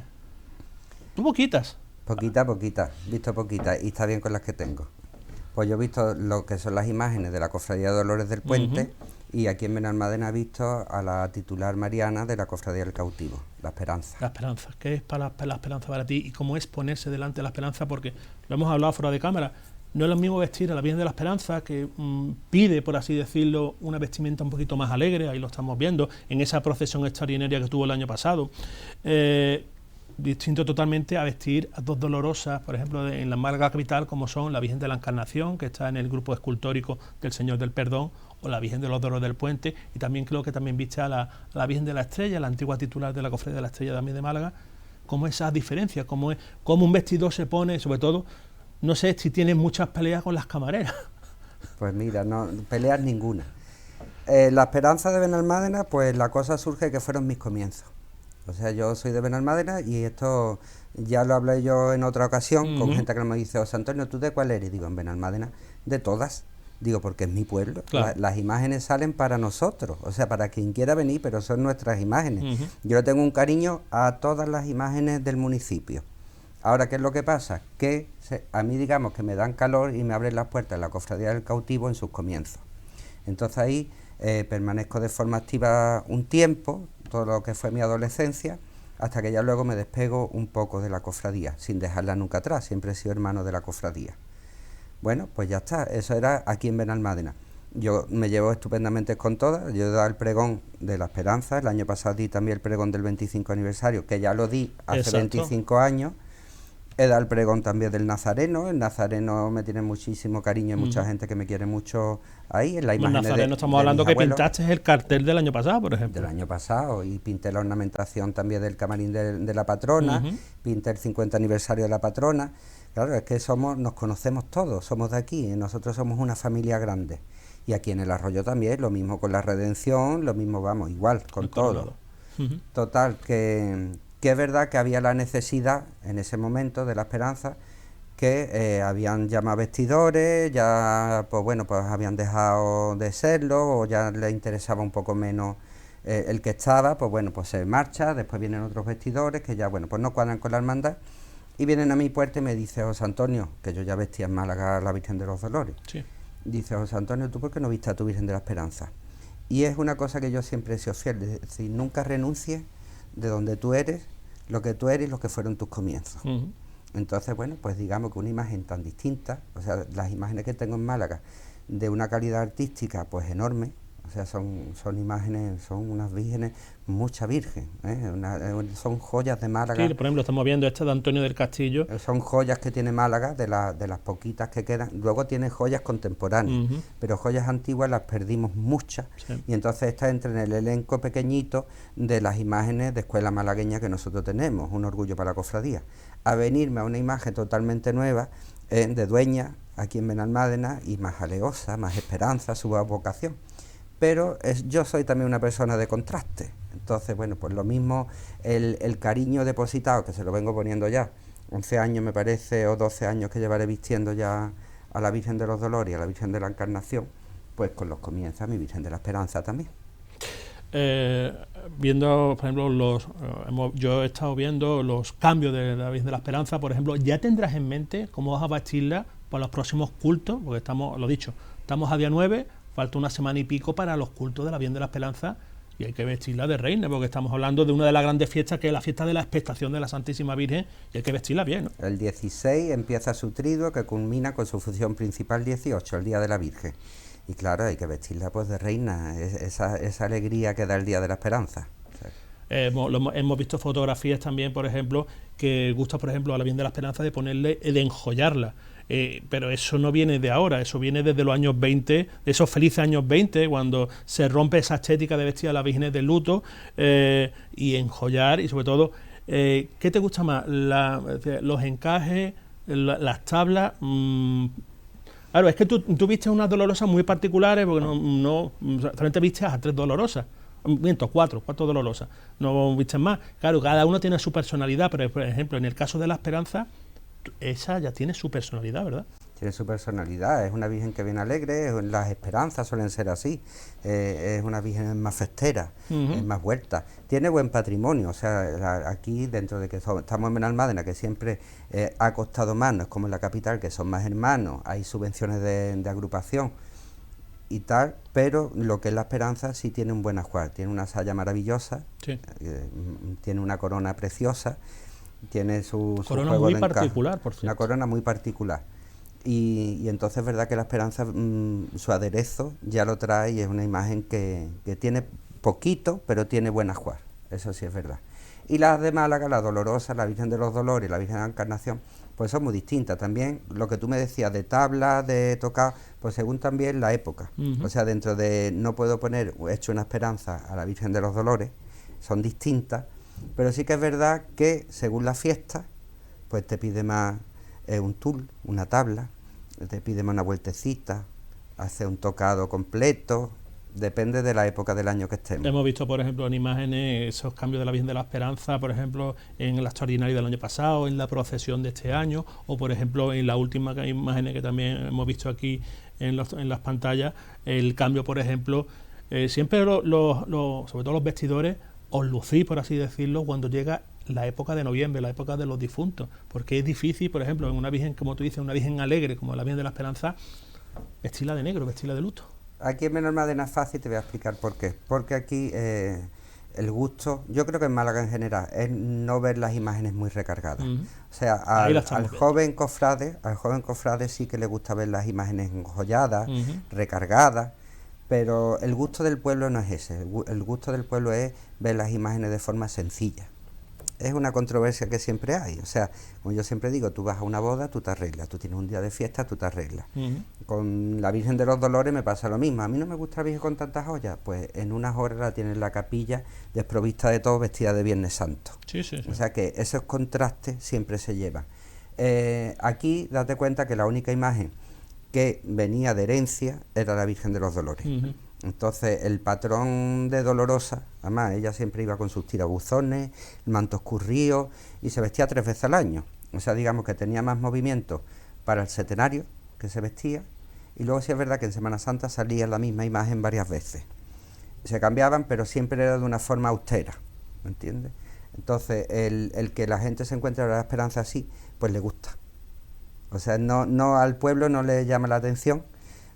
A: ¿Tú poquitas?
C: Poquita, visto poquitas, y está bien con las que tengo. Pues yo he visto lo que son las imágenes de la Cofradía de Dolores del Puente, y aquí en Benalmádena he visto a la titular mariana de la Cofradía del Cautivo, la Esperanza.
A: La Esperanza, ¿qué es la Esperanza para ti? ¿Y cómo es ponerse delante de la Esperanza? Porque lo hemos hablado fuera de cámara, no es lo mismo vestir a la Virgen de la Esperanza, que pide, por así decirlo, una vestimenta un poquito más alegre, ahí lo estamos viendo, en esa procesión extraordinaria que tuvo el año pasado. Distinto totalmente a vestir a dos dolorosas, por ejemplo, en la Málaga capital, como son la Virgen de la Encarnación, que está en el grupo escultórico del Señor del Perdón, o la Virgen de los Dolores del Puente, y también creo que también viste a la Virgen de la Estrella, la antigua titular de la Cofradía de la Estrella también de Málaga. ¿Cómo esas diferencias? ¿Cómo un vestidor se pone? Sobre todo, no sé si tienes muchas peleas con las camareras.
C: Pues mira, no peleas ninguna. La Esperanza de Benalmádena, pues la cosa surge que fueron mis comienzos. O sea, yo soy de Benalmádena, y esto ya lo hablé yo en otra ocasión con gente que me dice, José Antonio, ¿tú de cuál eres? Digo, en Benalmádena, de todas. Digo, porque es mi pueblo. Claro. Las imágenes salen para nosotros, o sea, para quien quiera venir, pero son nuestras imágenes. Yo le tengo un cariño a todas las imágenes del municipio. Ahora, ¿qué es lo que pasa? Que a mí, digamos, que me dan calor y me abren las puertas en la Cofradía del Cautivo en sus comienzos. Entonces ahí permanezco de forma activa un tiempo, todo lo que fue mi adolescencia, hasta que ya luego me despego un poco de la cofradía, sin dejarla nunca atrás. Siempre he sido hermano de la cofradía. Bueno, pues ya está, eso era aquí en Benalmádena. Yo me llevo estupendamente con todas. Yo he dado el pregón de la Esperanza, el año pasado di también el pregón del 25 aniversario, que ya lo di hace 25 años, He dado el pregón también del Nazareno. El Nazareno me tiene muchísimo cariño y mucha gente que me quiere mucho ahí. En la imagen
A: el Nazareno estamos hablando que pintaste el cartel del año pasado, por ejemplo.
C: Del año pasado, y pinté la ornamentación también del camarín de la patrona, pinté el 50 aniversario de la patrona. Claro, es que nos conocemos todos, somos de aquí, nosotros somos una familia grande. Y aquí en el Arroyo también, lo mismo con la Redención, lo mismo, vamos, igual, con todo. Total, que es verdad que había la necesidad en ese momento de la Esperanza, que habían llamado vestidores, ya pues bueno, pues habían dejado de serlo, o ya les interesaba un poco menos el que estaba, pues bueno, pues se marcha, después vienen otros vestidores que ya, bueno, pues no cuadran con la hermandad, y vienen a mi puerta y me dice: José Antonio, que yo ya vestía en Málaga la Virgen de los Dolores, dice: José Antonio, ¿tú por qué no viste a tu Virgen de la Esperanza? Y es una cosa que yo siempre he sido fiel, es decir, nunca renuncies de donde tú eres, lo que tú eres y lo que fueron tus comienzos. Entonces, bueno, pues digamos que una imagen tan distinta, o sea, las imágenes que tengo en Málaga, de una calidad artística pues enorme, o sea, son imágenes, son unas vírgenes, mucha virgen, son joyas de Málaga.
A: Sí, por ejemplo, estamos viendo esta de Antonio del Castillo.
C: Son joyas que tiene Málaga, de las poquitas que quedan. Luego tiene joyas contemporáneas, pero joyas antiguas las perdimos muchas, y entonces esta entra en el elenco pequeñito de las imágenes de escuela malagueña que nosotros tenemos, un orgullo para la cofradía. A venirme a una imagen totalmente nueva, de dueña, aquí en Benalmádena, y más aleosa, más esperanza, su vocación. Pero yo soy también una persona de contraste, entonces bueno, pues lo mismo, el cariño depositado, que se lo vengo poniendo ya, 11 años me parece, o 12 años que llevaré vistiendo ya a la Virgen de los Dolores y a la Virgen de la Encarnación, pues con los comienza mi Virgen de la Esperanza también.
A: Viendo, por ejemplo, yo he estado viendo los cambios de la Virgen de la Esperanza, por ejemplo, ¿ya tendrás en mente cómo vas a vestirla para los próximos cultos? Porque estamos a día 9, falta una semana y pico para los cultos de la Virgen de la Esperanza, y hay que vestirla de reina, porque estamos hablando de una de las grandes fiestas, que es la fiesta de la expectación de la Santísima Virgen, y hay que vestirla bien, ¿no?
C: El 16 empieza su triduo, que culmina con su función principal 18, el Día de la Virgen. Y claro, hay que vestirla pues de reina, esa alegría que da el Día de la Esperanza.
A: Hemos visto fotografías también, por ejemplo, que gusta, por ejemplo, a la Virgen de la Esperanza de de enjollarla. Pero eso no viene de ahora, eso viene desde los años 20, de esos felices años 20, cuando se rompe esa estética de vestir a las vírgenes de luto, y enjollar, y sobre todo, ¿qué te gusta más? Los encajes, las tablas. Claro, es que tú vistes unas dolorosas muy particulares, porque no solamente vistes a 3 dolorosas. Miento, 4 dolorosas, no vistes más. Claro, cada uno tiene su personalidad, pero por ejemplo, en el caso de la Esperanza, esa ya tiene su personalidad, ¿verdad?
C: Tiene su personalidad, es una virgen que viene alegre, las esperanzas suelen ser así, es una virgen más festera, es más vuelta, tiene buen patrimonio, o sea, aquí dentro de que estamos en Benalmádena, que siempre ha costado más, no es como en la capital, que son más hermanos, hay subvenciones de agrupación y tal, pero lo que es la Esperanza sí tiene un buen ajuar, tiene una saya maravillosa, tiene una corona preciosa, tiene su
A: corona
C: juego
A: muy
C: de
A: particular, por cierto.
C: Una corona muy particular. Y entonces es verdad que la Esperanza, su aderezo ya lo trae, y es una imagen que tiene poquito, pero tiene buen ajuar, eso sí es verdad. Y las de Málaga, la Dolorosa, la Virgen de los Dolores y la Virgen de la Encarnación, pues son muy distintas. También lo que tú me decías de tabla, de tocar, pues según también la época. O sea, dentro de, no puedo poner hecho una Esperanza a la Virgen de los Dolores, son distintas, pero sí que es verdad que según la fiesta, pues te pide más un tul, una tabla, te pide más una vueltecita, hace un tocado completo, depende de la época del año que estemos.
A: Hemos visto, por ejemplo, en imágenes esos cambios de la Virgen de la Esperanza, por ejemplo, en la extraordinaria del año pasado, en la procesión de este año, o por ejemplo en la última imagen que también hemos visto aquí en las pantallas, el cambio, por ejemplo, siempre sobre todo los vestidores, os lucís, por así decirlo, cuando llega la época de noviembre, la época de los difuntos, porque es difícil, por ejemplo, en una virgen, como tú dices, una virgen alegre, como la Virgen de la Esperanza, vestirla de negro, vestirla de luto.
C: Aquí en Benalmádena es fácil, te voy a explicar por qué. Porque aquí el gusto, yo creo que en Málaga en general, es no ver las imágenes muy recargadas. O sea, al joven cofrade sí que le gusta ver las imágenes enjolladas, recargadas, pero el gusto del pueblo no es ese. El gusto del pueblo es ver las imágenes de forma sencilla. es una controversia que siempre hay. O sea, como yo siempre digo, tú vas a una boda, tú te arreglas, tú tienes un día de fiesta, tú te arreglas. Con la Virgen de los Dolores me pasa lo mismo. A mí no me gusta la Virgen con tantas joyas, pues en unas horas la tienes en la capilla, desprovista de todo, vestida de Viernes Santo.
A: Sí.
C: O sea que esos contrastes siempre se llevan. Aquí date cuenta que la única imagen que venía de herencia era la Virgen de los Dolores. Entonces el patrón de Dolorosa, además ella siempre iba con sus tirabuzones, el manto escurrido, y se vestía 3 veces al año. O sea, digamos que tenía más movimiento para el centenario que se vestía, y luego sí es verdad que en Semana Santa salía la misma imagen varias veces. Se cambiaban, pero siempre era de una forma austera, ¿me entiendes? Entonces el que la gente se encuentre la esperanza así, pues le gusta. O sea, no al pueblo no le llama la atención.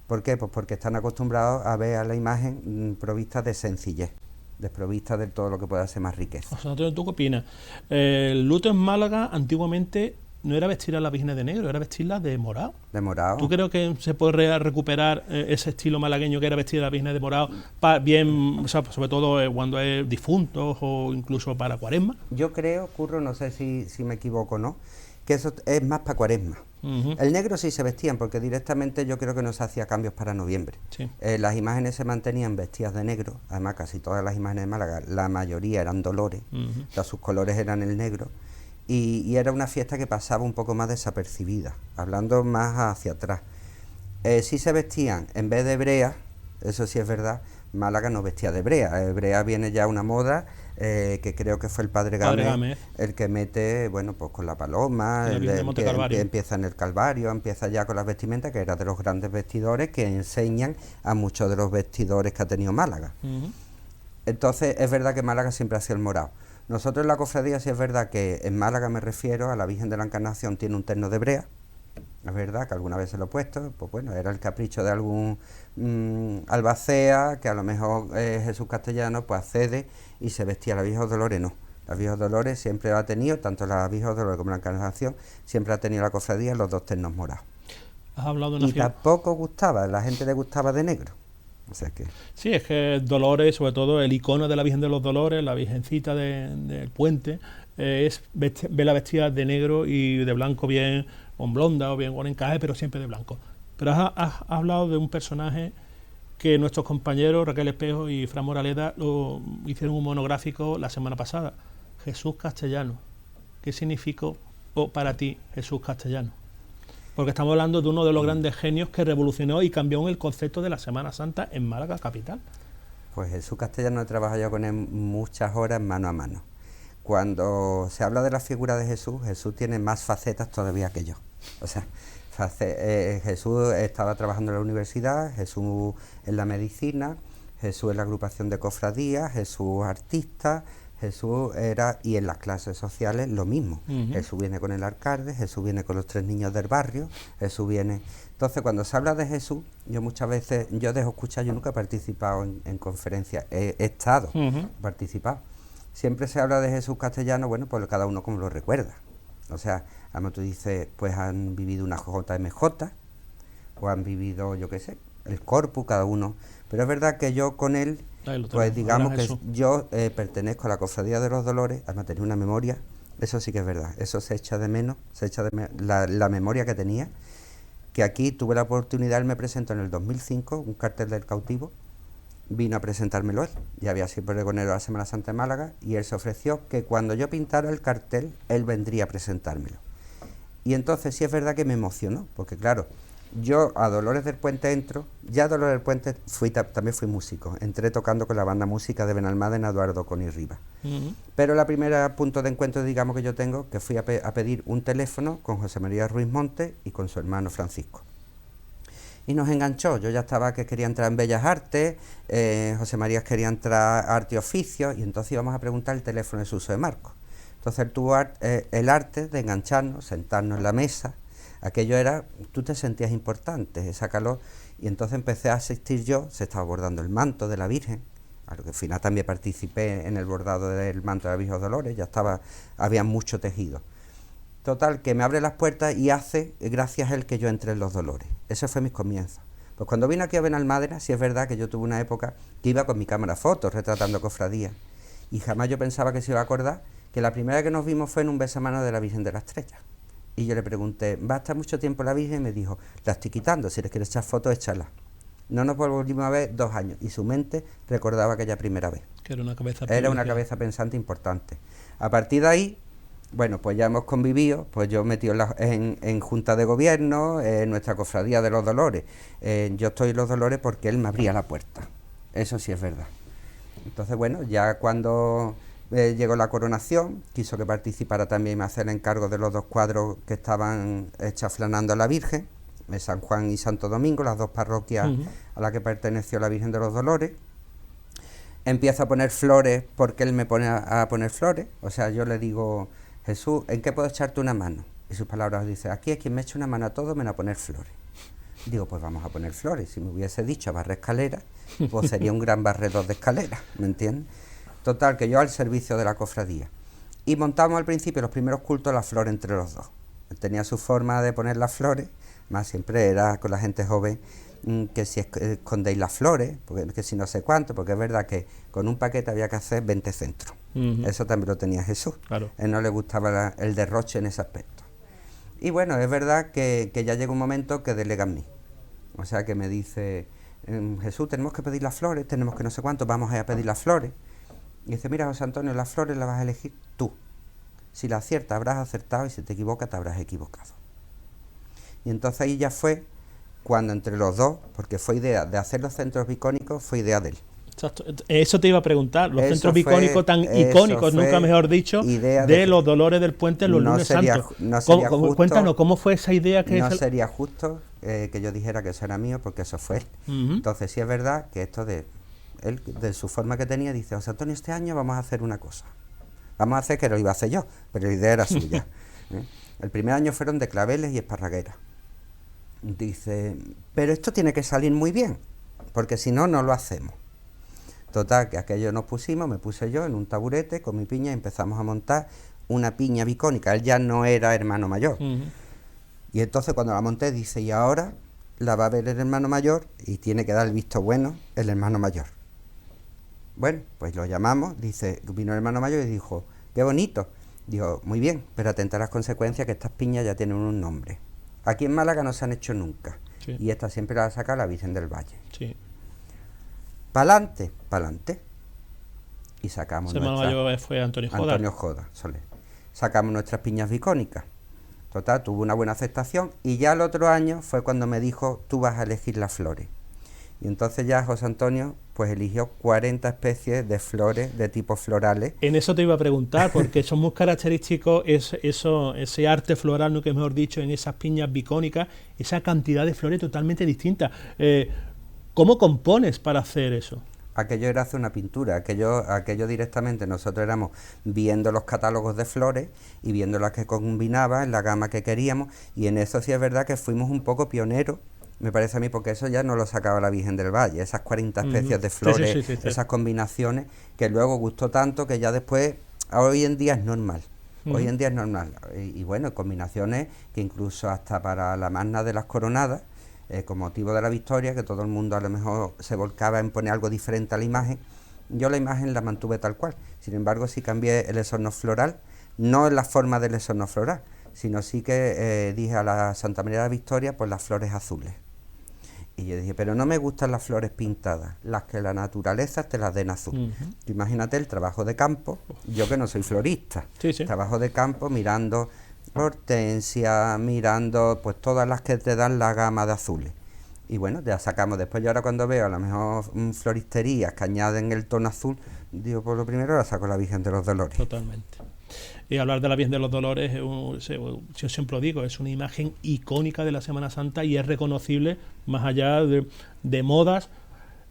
C: ¿Por qué? Pues porque están acostumbrados a ver a la imagen provista de sencillez, desprovista de todo lo que pueda ser más riqueza.
A: José Antonio, ¿tú qué opinas? El luto en Málaga antiguamente no era vestir a la Virgen de negro, era vestirla de morado.
C: De morado.
A: ¿Tú crees que se puede recuperar ese estilo malagueño que era vestir a la Virgen de morado, bien, o sea, sobre todo cuando es difuntos o incluso para Cuaresma?
C: Yo creo, Curro, no sé si me equivoco o no, que eso es más para Cuaresma. El negro sí se vestían, porque directamente yo creo que no se hacía cambios para noviembre.
A: Sí.
C: Las imágenes se mantenían vestidas de negro, además casi todas las imágenes de Málaga, la mayoría eran Dolores, o sea, sus colores eran el negro, y era una fiesta que pasaba un poco más desapercibida, hablando más hacia atrás. Sí se vestían, en vez de brea, eso sí es verdad, Málaga no vestía de brea. Brea viene ya una moda, que creo que fue el padre Gámez el que mete, bueno, pues con la paloma, que empieza en el Calvario, empieza ya con las vestimentas, que era de los grandes vestidores que enseñan a muchos de los vestidores que ha tenido Málaga. Entonces es verdad que Málaga siempre ha sido el morado. Nosotros en la cofradía sí es verdad que en Málaga, me refiero a la Virgen de la Encarnación, tiene un terno de brea. Es verdad que alguna vez se lo he puesto, pues bueno, era el capricho de algún albacea, que a lo mejor Jesús Castellano pues accede y se vestía. La Virgen Dolores no. La Virgen Dolores siempre ha tenido, tanto la Virgen Dolores como la Encarnación, siempre ha tenido la cofradía los 2 ternos morados.
A: Has hablado de una
C: tampoco gustaba, la gente le gustaba de negro. O sea que...
A: Sí, es que Dolores, sobre todo el icono de la Virgen de los Dolores, la Virgencita del Puente, verla vestida de negro y de blanco, bien con blonda o bien con encaje, pero siempre de blanco. Pero has hablado de un personaje que nuestros compañeros Raquel Espejo y Fran Moraleda lo hicieron un monográfico la semana pasada, Jesús Castellano. ¿Qué significó para ti Jesús Castellano? Porque estamos hablando de uno de los grandes genios que revolucionó y cambió el concepto de la Semana Santa en Málaga capital.
C: Pues Jesús Castellano, he trabajado yo con él muchas horas mano a mano. Cuando se habla de la figura de Jesús, Jesús tiene más facetas todavía que yo. O sea, Jesús estaba trabajando en la universidad, Jesús en la medicina, Jesús en la agrupación de cofradías, Jesús artista, Jesús era, y en las clases sociales lo mismo. Jesús viene con el alcalde, Jesús viene con los 3 niños del barrio, Jesús viene... Entonces, cuando se habla de Jesús, yo muchas veces, yo dejo escuchar, yo nunca he participado en conferencias, he estado, participado. Siempre se habla de Jesús Castellano, bueno, pues cada uno como lo recuerda. O sea, a lo mejor tú dices, pues han vivido una JMJ, o han vivido, yo qué sé, el Corpus, cada uno. Pero es verdad que yo con él, pues digamos que yo pertenezco a la Cofradía de los Dolores, además tenía una memoria, eso sí que es verdad, eso se echa de menos, la memoria que tenía, que aquí tuve la oportunidad, él me presentó en el 2005, un cartel del cautivo, vino a presentármelo él, ya había sido pregonero de la Semana Santa de Málaga, y él se ofreció que cuando yo pintara el cartel, él vendría a presentármelo. Y entonces sí es verdad que me emocionó, porque claro, yo a Dolores del Puente entro, ya a Dolores del Puente también fui músico, entré tocando con la banda música de Benalmádena, Eduardo Coni Rivas. Pero la primera punto de encuentro, digamos, que yo tengo, que fui a pedir un teléfono con José María Ruiz Montes y con su hermano Francisco. Y nos enganchó, yo ya estaba que quería entrar en Bellas Artes, José María quería entrar a Arte y Oficio, y entonces íbamos a preguntar el teléfono de Suso de Marcos. Entonces él tuvo el arte de engancharnos, sentarnos en la mesa. Aquello era, tú te sentías importante, esa calor, y entonces empecé a asistir yo, se estaba bordando el manto de la Virgen, a lo que al final también participé en el bordado del manto de la Virgen Dolores, había mucho tejido. Total, que me abre las puertas y hace, gracias a él, que yo entre en los Dolores. Ese fue mis comienzos. Pues cuando vine aquí a Benalmádena, sí es verdad que yo tuve una época que iba con mi cámara fotos, retratando cofradías, y jamás yo pensaba que se iba a acordar que la primera vez que nos vimos fue en un besamano de la Virgen de la Estrella. Y yo le pregunté, ¿va a estar mucho tiempo la Virgen? Y me dijo, la estoy quitando, si les quieres echar fotos, échala. No nos volvimos a ver 2 años, y su mente recordaba aquella primera vez.
A: Que era una cabeza
C: pensante importante. A partir de ahí, bueno, pues ya hemos convivido, pues yo metido en junta de gobierno, en nuestra cofradía de los Dolores. Yo estoy en los Dolores porque él me abría la puerta, eso sí es verdad. Entonces, bueno, ya cuando llegó la coronación, quiso que participara también y me hace el encargo de los 2 cuadros que estaban chaflanando a la Virgen, de San Juan y Santo Domingo, las 2 parroquias a las que perteneció la Virgen de los Dolores. Empiezo a poner flores porque él me pone a poner flores, o sea, yo le digo, Jesús, ¿en qué puedo echarte una mano? Y sus palabras dice, aquí es quien me echa una mano a todo menos a poner flores. Digo, pues vamos a poner flores. Si me hubiese dicho a barrer escaleras, pues sería un gran barredor de escaleras, ¿me entiendes? Total, que yo al servicio de la cofradía. Y montamos al principio los primeros cultos las flores entre los 2. Él tenía su forma de poner las flores, más siempre era con la gente joven, que si escondéis las flores, porque, que si no sé cuánto, porque es verdad que con un paquete había que hacer 20 centros. Eso también lo tenía Jesús.
A: Claro.
C: Él no le gustaba el derroche en ese aspecto. Y bueno, es verdad que ya llega un momento que delega en mí. O sea, que me dice, Jesús, tenemos que pedir las flores, tenemos que no sé cuánto, vamos a ir a pedir las flores. Y dice, mira, José Antonio, las flores las vas a elegir tú. Si la aciertas, habrás acertado, y si te equivocas, te habrás equivocado. Y entonces ahí ya fue cuando entre los 2, porque fue idea de hacer los centros bicónicos, fue idea de él.
A: Exacto. Eso te iba a preguntar, los centros bicónicos tan icónicos, nunca mejor dicho, de los Dolores del Puente en los lunes santos. Cuéntanos, ¿cómo fue esa idea?
C: No sería justo que yo dijera que eso era mío, porque eso fue él. Entonces sí es verdad que esto de él, de su forma que tenía, dice, José Antonio, este año vamos a hacer una cosa. Vamos a hacer que lo iba a hacer yo, pero la idea era suya. El primer año fueron de claveles y esparragueras. Dice, pero esto tiene que salir muy bien, porque si no, no lo hacemos. Total, que aquello nos pusimos, me puse yo en un taburete con mi piña y empezamos a montar una piña bicónica. Él ya no era hermano mayor. Y entonces cuando la monté, dice, y ahora la va a ver el hermano mayor y tiene que dar el visto bueno el hermano mayor. Bueno, pues lo llamamos, dice, vino el hermano mayor y dijo, qué bonito. Dijo, muy bien, pero atenta a las consecuencias, que estas piñas ya tienen un nombre. Aquí en Málaga no se han hecho nunca. Sí. Y esta siempre la ha sacado la Virgen del Valle.
A: Sí.
C: Pa'lante, pa'lante. Y sacamos
A: nuestra... mayor fue Antonio Joda.
C: Antonio Joda, Soler. Sacamos nuestras piñas bicónicas. Total, tuvo una buena aceptación. Y ya el otro año fue cuando me dijo, tú vas a elegir las flores. Y entonces ya José Antonio pues eligió 40 especies de flores, de tipos florales.
A: En eso te iba a preguntar, porque son muy característicos ese arte floral, ¿no?, que mejor dicho, en esas piñas bicónicas, esa cantidad de flores totalmente distintas. ¿Cómo compones para hacer eso?
C: Aquello era hacer una pintura, aquello directamente nosotros éramos viendo los catálogos de flores y viendo las que combinaba en la gama que queríamos, y en eso sí es verdad que fuimos un poco pioneros, me parece a mí, porque eso ya no lo sacaba la Virgen del Valle, esas 40 especies de flores, sí. Esas combinaciones, que luego gustó tanto que ya después, hoy en día es normal. Hoy en día es normal. Y bueno, combinaciones que incluso hasta para la magna de las coronadas, con motivo de la victoria, que todo el mundo a lo mejor se volcaba en poner algo diferente a la imagen, yo la imagen la mantuve tal cual. Sin embargo, sí cambié el esorno floral, no en la forma del esorno floral, sino sí que dije a la Santa María de la Victoria, pues las flores azules. Y yo dije, pero no me gustan las flores pintadas, las que la naturaleza te las den azul. Imagínate el trabajo de campo, yo que no soy florista, trabajo de campo mirando hortensia, mirando pues todas las que te dan la gama de azules. Y bueno, ya sacamos. Después yo ahora cuando veo a lo mejor floristerías que añaden el tono azul, digo, por lo primero la saco la Virgen de los Dolores.
A: Totalmente. Y hablar de la Virgen de los Dolores, yo siempre lo digo, es una imagen icónica de la Semana Santa y es reconocible más allá de modas.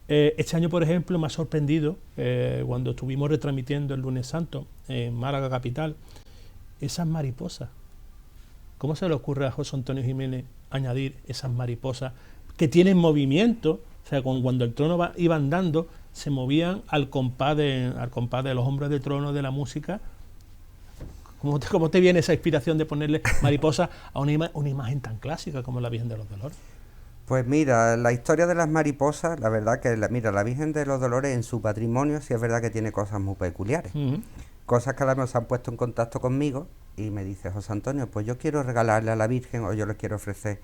A: Este año, por ejemplo, me ha sorprendido cuando estuvimos retransmitiendo el Lunes Santo en Málaga capital, esas mariposas. ¿Cómo se le ocurre a José Antonio Jiménez añadir esas mariposas que tienen movimiento? O sea, cuando el trono iba andando, se movían al compás de los hombres de trono de la música. ¿Cómo te viene esa inspiración de ponerle mariposas a una imagen tan clásica como la Virgen de los Dolores?
C: Pues mira, la historia de las mariposas, la verdad que la Virgen de los Dolores en su patrimonio sí es verdad que tiene cosas muy peculiares. cosas que a lo mejor se han puesto en contacto conmigo y me dice: José Antonio, pues yo quiero regalarle a la Virgen, o yo le quiero ofrecer.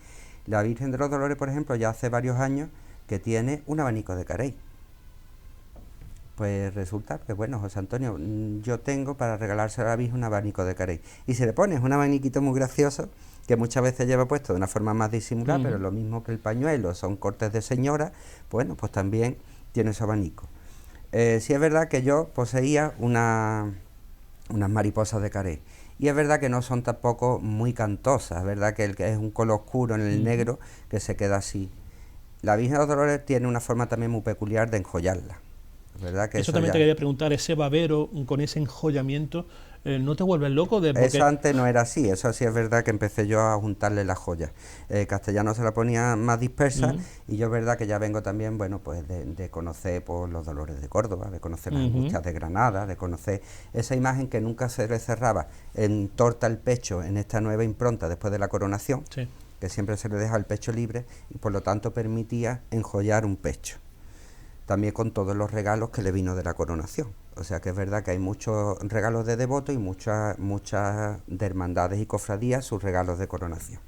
C: La Virgen de los Dolores, por ejemplo, ya hace varios años que tiene un abanico de Carey. Pues resulta que, bueno, José Antonio, yo tengo para regalarse a la Virgen un abanico de Carey. Y se le pone, es un abaniquito muy gracioso, que muchas veces lleva puesto de una forma más disimulada, pero lo mismo que el pañuelo, son cortes de señora, bueno, pues también tiene su abanico. Sí es verdad que yo poseía unas mariposas de Carey. Y es verdad que no son tampoco muy cantosas, es verdad que es un color oscuro en el negro que se queda así. La Virgen de los Dolores tiene una forma también muy peculiar de enjollarla. ¿Verdad que
A: eso también te quería preguntar, ese babero con ese enjollamiento, ¿no te vuelves loco?
C: Eso antes no era así, eso sí es verdad que empecé yo a juntarle las joyas. Castellano se la ponía más dispersa y yo es verdad que ya vengo también, bueno, pues de conocer pues, los dolores de Córdoba, de conocer las angustias de Granada, de conocer esa imagen que nunca se le cerraba en torta el pecho en esta nueva impronta después de la coronación, que siempre se le deja el pecho libre y por lo tanto permitía enjollar un pecho. También con todos los regalos que le vino de la coronación. O sea que es verdad que hay muchos regalos de devotos y muchas de hermandades y cofradías sus regalos de coronación.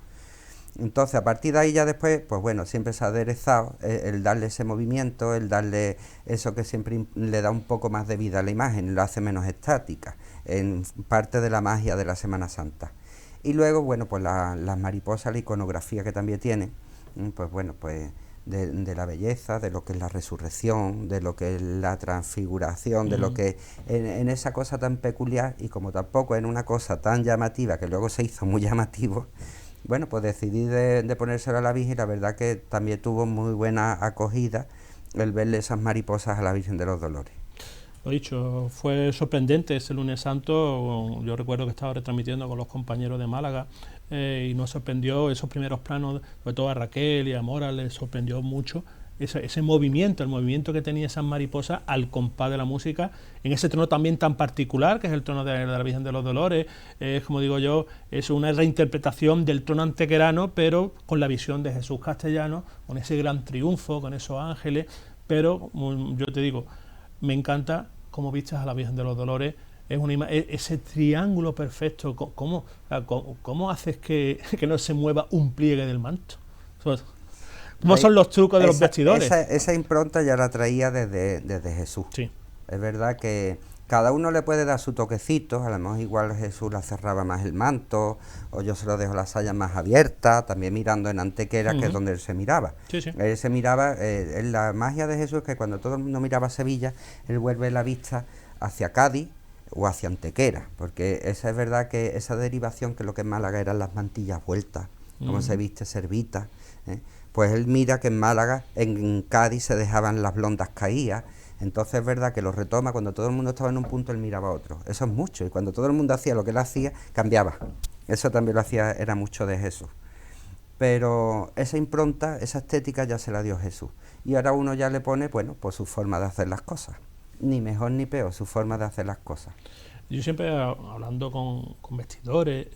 C: Entonces, a partir de ahí ya después, pues bueno, siempre se ha aderezado el darle ese movimiento, el darle eso que siempre le da un poco más de vida a la imagen, lo hace menos estática, en parte de la magia de la Semana Santa. Y luego, bueno, pues las mariposas, la iconografía que también tiene, pues bueno, pues de la belleza, de lo que es la resurrección, de lo que es la transfiguración, de lo que en esa cosa tan peculiar, y como tampoco en una cosa tan llamativa, que luego se hizo muy llamativo, bueno, pues decidí de ponérselo a la Virgen, y la verdad que también tuvo muy buena acogida el verle esas mariposas a la Virgen de los Dolores.
A: Lo dicho, fue sorprendente ese lunes santo. Yo recuerdo que estaba retransmitiendo con los compañeros de Málaga y nos sorprendió esos primeros planos, sobre todo a Raquel y a Mora les sorprendió mucho ese movimiento, el movimiento que tenía esas mariposas al compás de la música, en ese tono también tan particular que es el tono de la Virgen de los Dolores. Como digo yo, es una reinterpretación del tono antequerano, pero con la visión de Jesús castellano, con ese gran triunfo, con esos ángeles. Pero yo te digo, me encanta cómo vistes a la Virgen de los Dolores. Es ese triángulo perfecto. ¿Cómo haces que no se mueva un pliegue del manto? ¿Cómo son los trucos de los vestidores?
C: Esa impronta ya la traía desde Jesús.
A: Sí.
C: Es verdad que cada uno le puede dar su toquecito, a lo mejor igual Jesús la cerraba más el manto, o yo se lo dejo las sayas más abiertas, también mirando en Antequera, que es donde él se miraba.
A: Sí, sí.
C: Él se miraba, la magia de Jesús es que cuando todo el mundo miraba a Sevilla, él vuelve la vista hacia Cádiz o hacia Antequera, porque esa es verdad que esa derivación, que lo que en Málaga eran las mantillas vueltas, como se viste Servita, pues él mira que en Málaga, en Cádiz se dejaban las blondas caídas. Entonces es verdad que lo retoma, cuando todo el mundo estaba en un punto, él miraba a otro. Eso es mucho, y cuando todo el mundo hacía lo que él hacía, cambiaba. Eso también lo hacía, era mucho de Jesús. Pero esa impronta, esa estética ya se la dio Jesús. Y ahora uno ya le pone, bueno, pues su forma de hacer las cosas. Ni mejor ni peor, su forma de hacer las cosas.
A: Yo siempre, hablando con vestidores,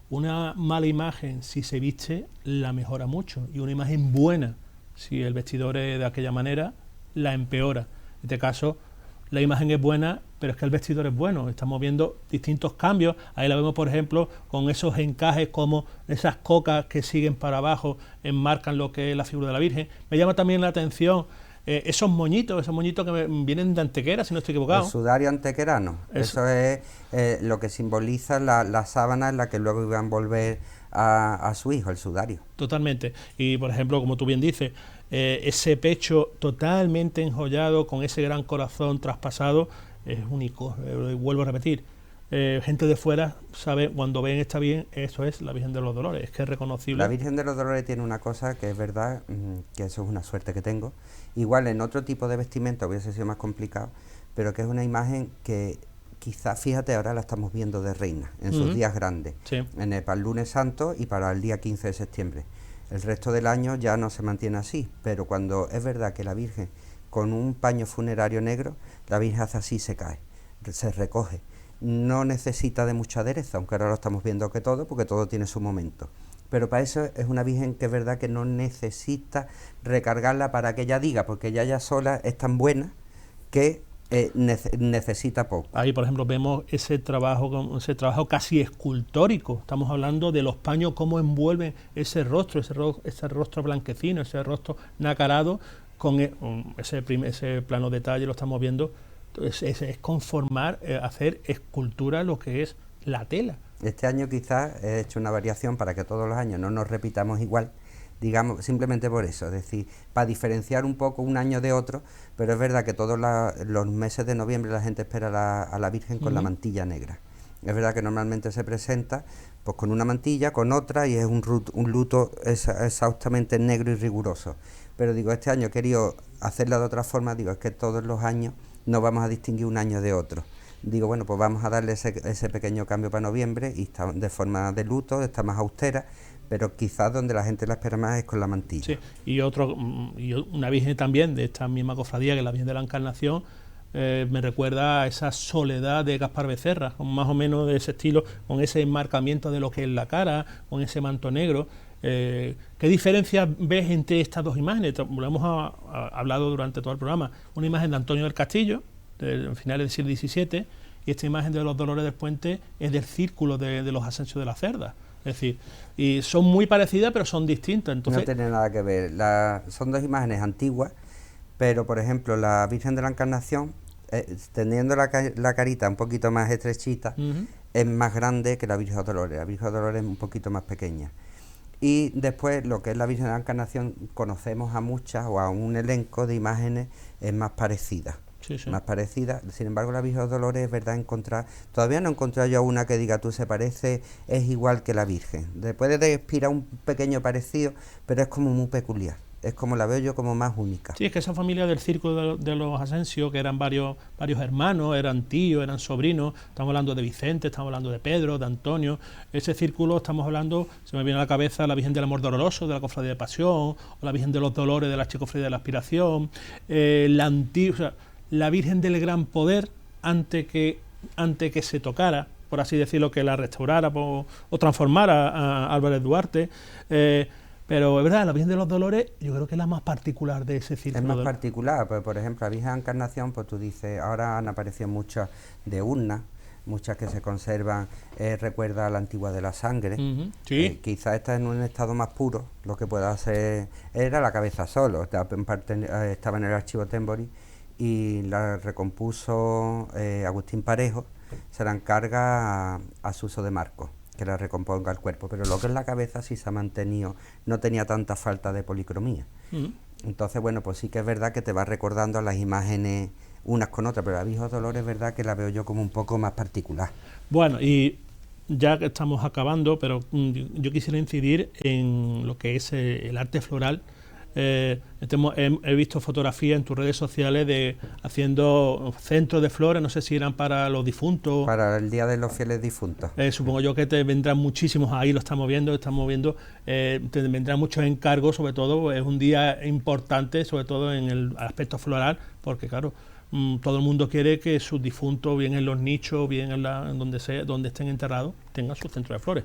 A: una mala imagen, si se viste, la mejora mucho. Y una imagen buena, si el vestidor es de aquella manera, la empeora. En este caso, la imagen es buena, pero es que el vestidor es bueno. Estamos viendo distintos cambios. Ahí la vemos, por ejemplo, con esos encajes, como esas cocas que siguen para abajo, enmarcan lo que es la figura de la Virgen. Me llama también la atención esos moñitos que vienen de Antequera, si no estoy equivocado.
C: El sudario antequerano. Eso es lo que simboliza la sábana en la que luego iban a envolver a su hijo, el sudario.
A: Totalmente. Y, por ejemplo, como tú bien dices, ese pecho totalmente enjollado, con ese gran corazón traspasado, es único. Vuelvo a repetir, gente de fuera sabe, cuando ven esta bien, eso es la Virgen de los Dolores, es que es reconocible.
C: La Virgen de los Dolores tiene una cosa que es verdad, que eso es una suerte que tengo. Igual en otro tipo de vestimenta hubiese sido más complicado, pero que es una imagen que quizás, fíjate, ahora la estamos viendo de reina, en sus días grandes, para el lunes santo y para el día 15 de septiembre. El resto del año ya no se mantiene así, pero cuando es verdad que la Virgen, con un paño funerario negro, la Virgen hace así, se cae, se recoge. No necesita de mucha aderezo, aunque ahora lo estamos viendo que todo, porque todo tiene su momento. Pero para eso es una Virgen que es verdad que no necesita recargarla para que ella diga, porque ella ya sola es tan buena que necesita poco.
A: Ahí, por ejemplo, vemos ese trabajo casi escultórico. Estamos hablando de los paños, cómo envuelven ese rostro blanquecino, ese rostro nacarado, con ese plano detalle, lo estamos viendo. Es conformar, hacer escultura lo que es la tela.
C: Este año quizás he hecho una variación para que todos los años no nos repitamos igual, digamos, simplemente por eso, es decir, para diferenciar un poco un año de otro, pero es verdad que todos los meses de noviembre la gente espera a la Virgen con la mantilla negra. Es verdad que normalmente se presenta pues con una mantilla, con otra, y es un luto exhaustamente negro y riguroso. Pero digo, este año he querido hacerla de otra forma, digo, es que todos los años no vamos a distinguir un año de otro. Digo, bueno, pues vamos a darle ese pequeño cambio para noviembre, y está de forma de luto, está más austera, pero quizás donde la gente la espera más es con la mantilla.
A: Sí, y una Virgen también de esta misma cofradía, que es la Virgen de la Encarnación, me recuerda a esa soledad de Gaspar Becerra, con más o menos de ese estilo, con ese enmarcamiento de lo que es la cara, con ese manto negro. ¿Qué diferencia ves entre estas dos imágenes? Lo hemos hablado durante todo el programa. Una imagen de Antonio del Castillo, de finales del siglo XVII, y esta imagen de los Dolores del Puente es del círculo de los Asensios de la Cerda. Es decir, y son muy parecidas, pero son distintas. Entonces,
C: no tiene nada que ver. Son dos imágenes antiguas, pero por ejemplo la Virgen de la Encarnación, teniendo la carita un poquito más estrechita, es más grande que la Virgen de Dolores. La Virgen de Dolores es un poquito más pequeña. Y después lo que es la Virgen de la Encarnación, conocemos a muchas o a un elenco de imágenes más parecidas. Sí. Más parecida. Sin embargo, la Virgen de Dolores, es verdad, todavía no he encontrado yo una que diga tú se parece, es igual que la Virgen. Puede inspirar un pequeño parecido, pero es como muy peculiar. Es como la veo yo, como más única.
A: Sí, es que esa familia del círculo de los Asensios, que eran varios hermanos, eran tíos, eran sobrinos, estamos hablando de Vicente, estamos hablando de Pedro, de Antonio, ese círculo estamos hablando, se me viene a la cabeza la Virgen del Amor Doloroso, de la Cofradía de Pasión, o la Virgen de los Dolores, de la Archicofradía de la Aspiración, la Virgen del Gran Poder, antes que se tocara, por así decirlo, que la restaurara o transformara a Álvarez Duarte. Pero es verdad, la Virgen de los Dolores yo creo que es la más particular de ese círculo.
C: Es más particular, pues, por ejemplo, la Virgen de Encarnación, pues tú dices, ahora han aparecido muchas de urnas, muchas que se conservan, recuerda a la antigua de la sangre. Sí. Quizás está en un estado más puro, lo que pueda hacer, era la cabeza solo, estaba en el archivo Tembori, y la recompuso Agustín Parejo, se la encarga a Suso de Marcos, que la recomponga el cuerpo, pero lo que es la cabeza sí se ha mantenido, no tenía tanta falta de policromía. Entonces, bueno, pues sí que es verdad que te va recordando las imágenes unas con otras, pero la Virgen de Dolores es verdad que la veo yo como un poco más particular.
A: Bueno, y ya que estamos acabando, pero yo quisiera incidir en lo que es el arte floral. He visto fotografías en tus redes sociales de haciendo centros de flores, no sé si eran para los difuntos.
C: Para el Día de los Fieles Difuntos.
A: Supongo yo que te vendrán muchísimos, ahí lo estamos viendo, te vendrán muchos encargos, sobre todo, es un día importante, sobre todo en el aspecto floral, porque claro, todo el mundo quiere que sus difuntos, bien en los nichos, bien en donde estén enterrados, tengan su centro de flores.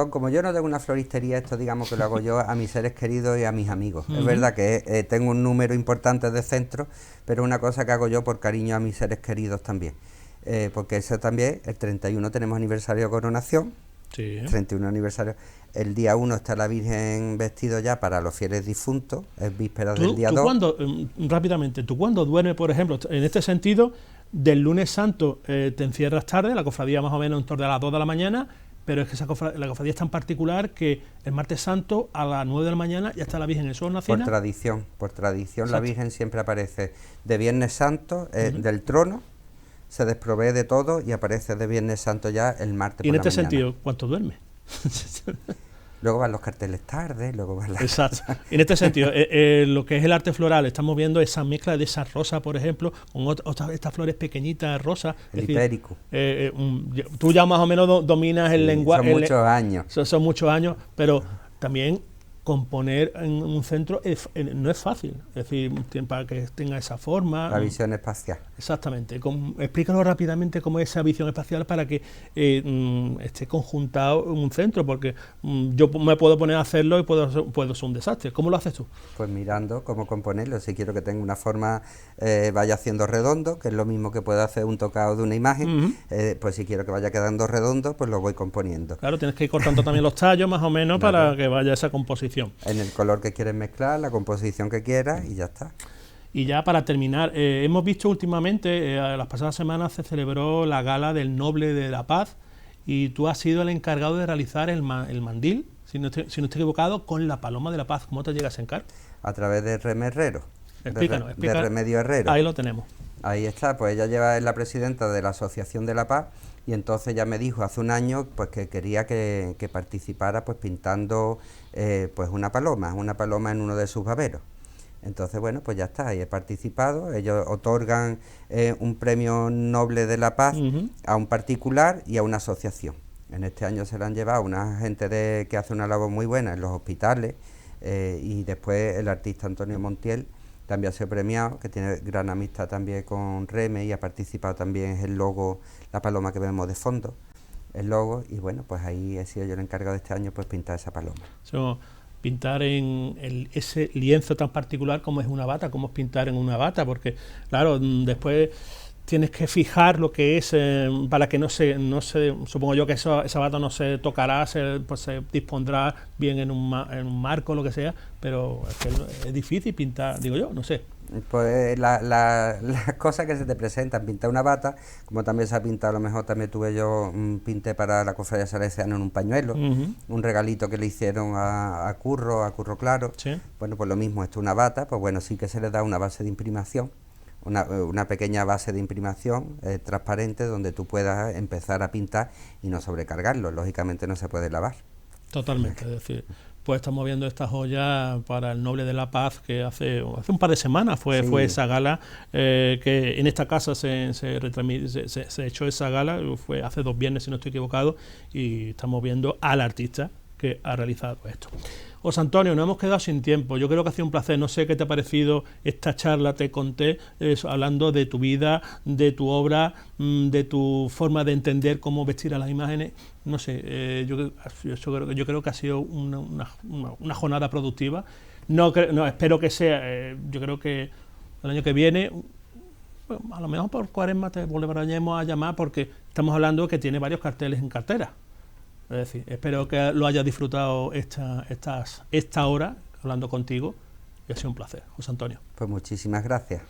C: Como yo no tengo una floristería, esto digamos que lo hago yo a mis seres queridos y a mis amigos. Es verdad que tengo un número importante de centros, pero una cosa que hago yo por cariño a mis seres queridos también. Porque eso también, el 31 tenemos aniversario de coronación, sí. 31 aniversario. El día 1 está la Virgen vestido ya para los fieles difuntos, es víspera del día 2.
A: Rápidamente, ¿tú cuando duermes, por ejemplo, en este sentido, del lunes santo te encierras tarde, la cofradía más o menos en torno a las 2 de la mañana, pero es que la cofradía es tan particular que el martes santo a las 9 de la mañana ya está la Virgen en su hornacina?
C: Por tradición la Virgen siempre aparece de Viernes Santo, del trono, se desprovee de todo y aparece de Viernes Santo ya el martes por la mañana.
A: Y en este sentido, ¿cuánto duermes?
C: Luego van los carteles tarde, luego van las...
A: Exacto. En este sentido, lo que es el arte floral, estamos viendo esa mezcla de esa rosa, por ejemplo, con estas flores pequeñitas rosas.
C: El hipérico.
A: Tú ya más o menos dominas el lenguaje.
C: Son muchos años.
A: Son muchos años, pero también componer en un centro no es fácil, es decir, para que tenga esa forma.
C: La visión espacial.
A: Exactamente. Explícalo rápidamente cómo es esa visión espacial para que esté conjuntado en un centro, porque yo me puedo poner a hacerlo y puedo ser un desastre. ¿Cómo lo haces tú?
C: Pues mirando cómo componerlo. Si quiero que tenga una forma, vaya haciendo redondo, que es lo mismo que puedo hacer un tocado de una imagen, pues si quiero que vaya quedando redondo, pues lo voy componiendo.
A: Claro, tienes que ir cortando también los tallos más o menos para que vaya esa composición.
C: En el color que quieres mezclar, la composición que quieras y ya está.
A: Y ya para terminar, hemos visto últimamente, las pasadas semanas se celebró la gala del Noble de la Paz y tú has sido el encargado de realizar el mandil, si no estoy equivocado, con la Paloma de la Paz. ¿Cómo te llega ese encargo?
C: A través de Reme Herrero.
A: Explícanos.
C: De Remedio Herrero.
A: Ahí lo tenemos.
C: Ahí está, pues ella es la presidenta de la Asociación de la Paz y entonces ya me dijo hace un año pues que quería que participara pues pintando pues una paloma en uno de sus baberos. Entonces bueno, pues ya está, ahí he participado. Ellos otorgan un premio Noble de la Paz a un particular y a una asociación. En este año se lo han llevado una gente que hace una labor muy buena en los hospitales y después el artista Antonio Montiel también ha sido premiado, que tiene gran amistad también con Reme y ha participado también en el logo, la paloma que vemos de fondo, el logo, y bueno, pues ahí he sido yo el encargado de este año, pues pintar esa paloma.
A: Pintar en ese lienzo tan particular como es una bata, como es pintar en una bata, porque claro, después tienes que fijar lo que es para que no se supongo yo que esa bata no se tocará, pues se dispondrá bien en un marco o lo que sea, pero es que es difícil pintar, digo yo, no sé.
C: Pues las cosas que se te presentan, pintar una bata, como también se ha pintado, a lo mejor también pinté para la Cofradía Salesiana en un pañuelo, un regalito que le hicieron a Curro Claro.
A: ¿Sí?
C: Bueno, pues lo mismo, esto es una bata, pues bueno, sí que se le da una base de imprimación, una pequeña base de imprimación transparente donde tú puedas empezar a pintar y no sobrecargarlo, lógicamente no se puede lavar.
A: Totalmente, es decir, pues estamos viendo esta joya para el Noble de la Paz, que hace un par de semanas fue esa gala, que en esta casa se echó esa gala, fue hace 2 viernes si no estoy equivocado, y estamos viendo al artista que ha realizado esto. José Antonio, nos hemos quedado sin tiempo. Yo creo que ha sido un placer. No sé qué te ha parecido esta charla. Te conté hablando de tu vida, de tu obra, de tu forma de entender cómo vestir a las imágenes. No sé, yo creo que ha sido una jornada productiva. No, espero que sea. Yo creo que el año que viene, bueno, a lo mejor por Cuaresma te volveremos a llamar, porque estamos hablando de que tiene varios carteles en cartera. Es decir, espero que lo hayas disfrutado esta hora hablando contigo y ha sido un placer, José Antonio.
C: Pues muchísimas gracias.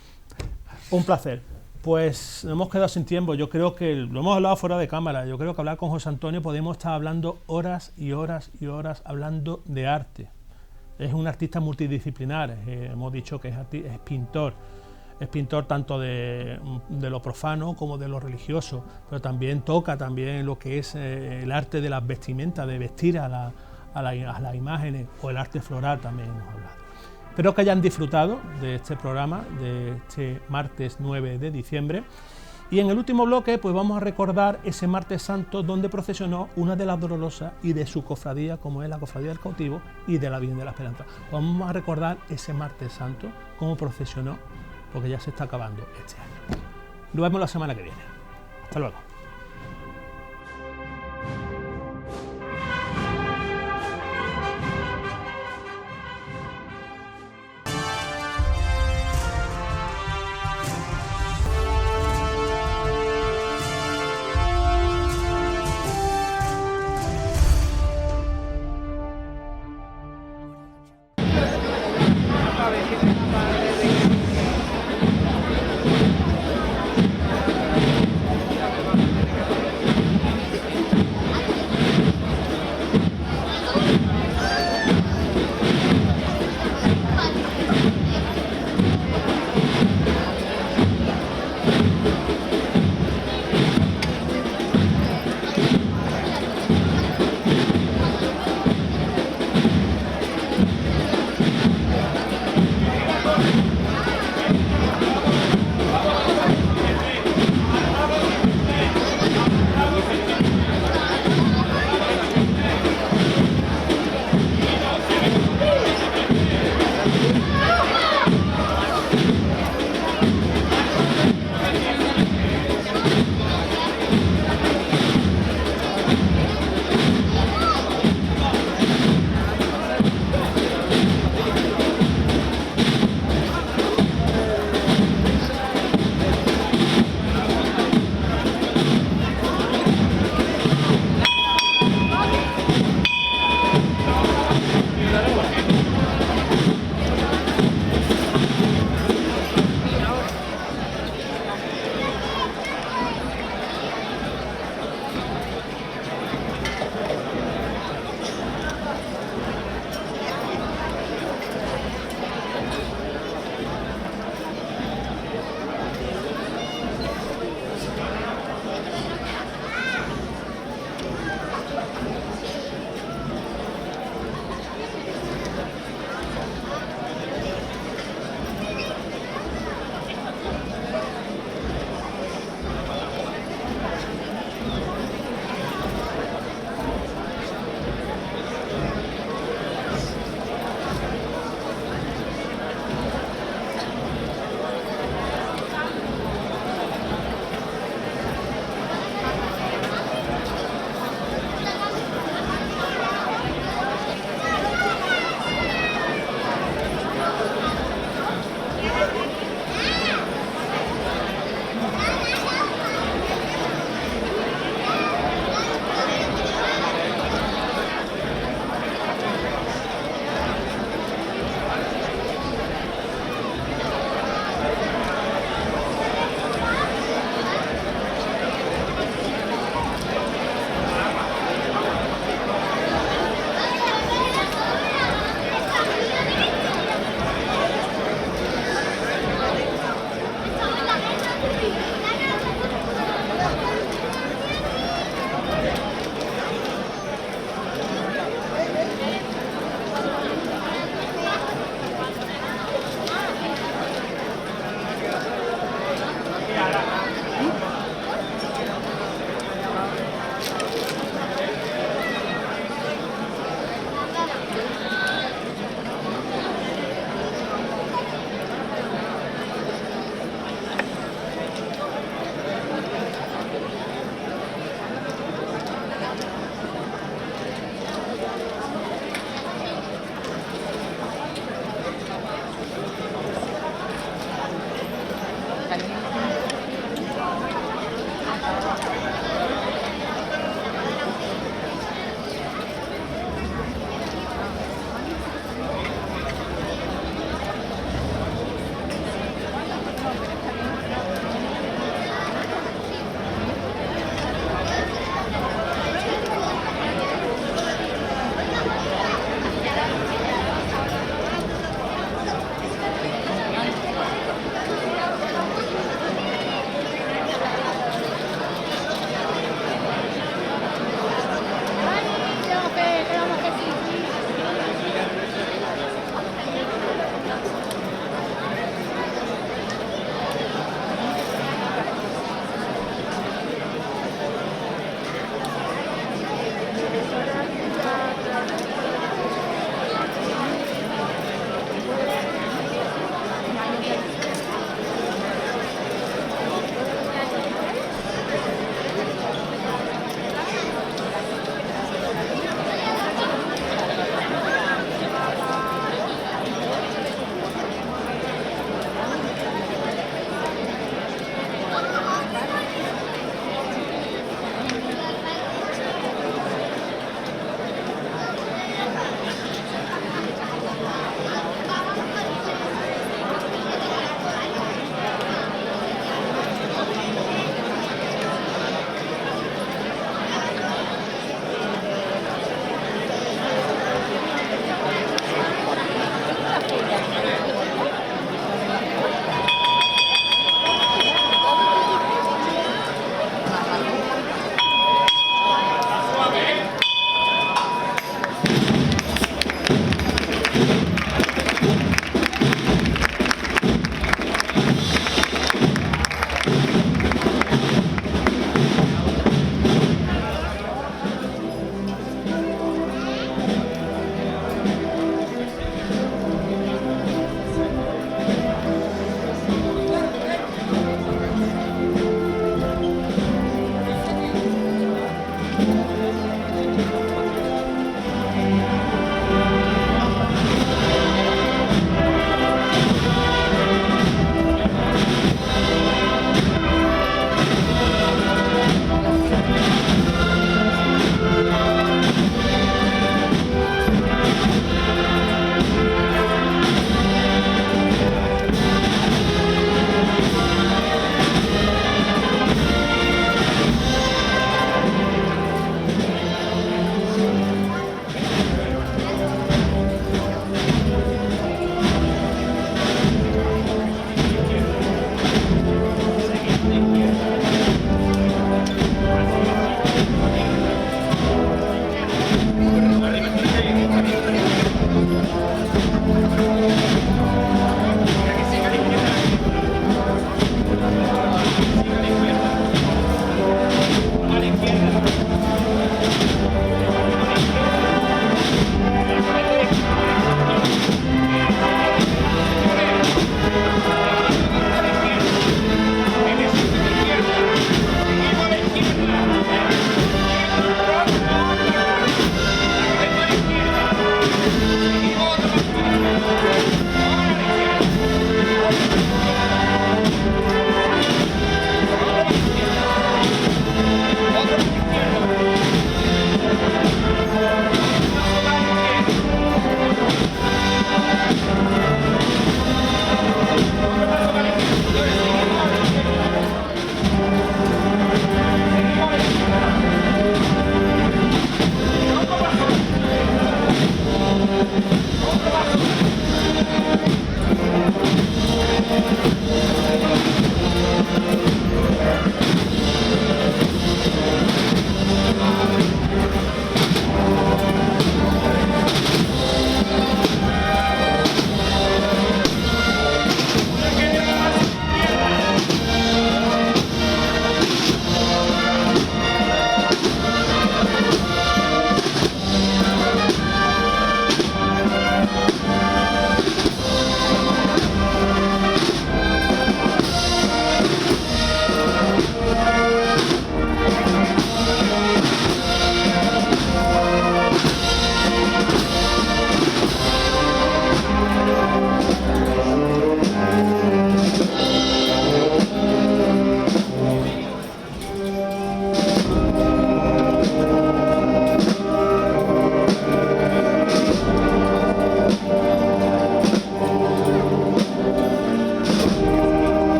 A: Un placer. Pues nos hemos quedado sin tiempo. Yo creo que lo hemos hablado fuera de cámara. Yo creo que hablar con José Antonio podemos estar hablando horas y horas y horas hablando de arte. Es un artista multidisciplinar. Hemos dicho que es pintor. Es pintor tanto de lo profano como de lo religioso, pero también toca también lo que es el arte de las vestimentas, de vestir a las imágenes, o el arte floral también hemos hablado. Espero que hayan disfrutado de este programa, de este martes 9 de diciembre. Y en el último bloque pues vamos a recordar ese martes santo donde procesionó una de las dolorosas y de su cofradía, como es la Cofradía del Cautivo y de la Virgen de la Esperanza. Vamos a recordar ese martes santo, cómo procesionó, porque ya se está acabando este año. Nos vemos la semana que viene. Hasta luego.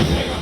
D: Venga.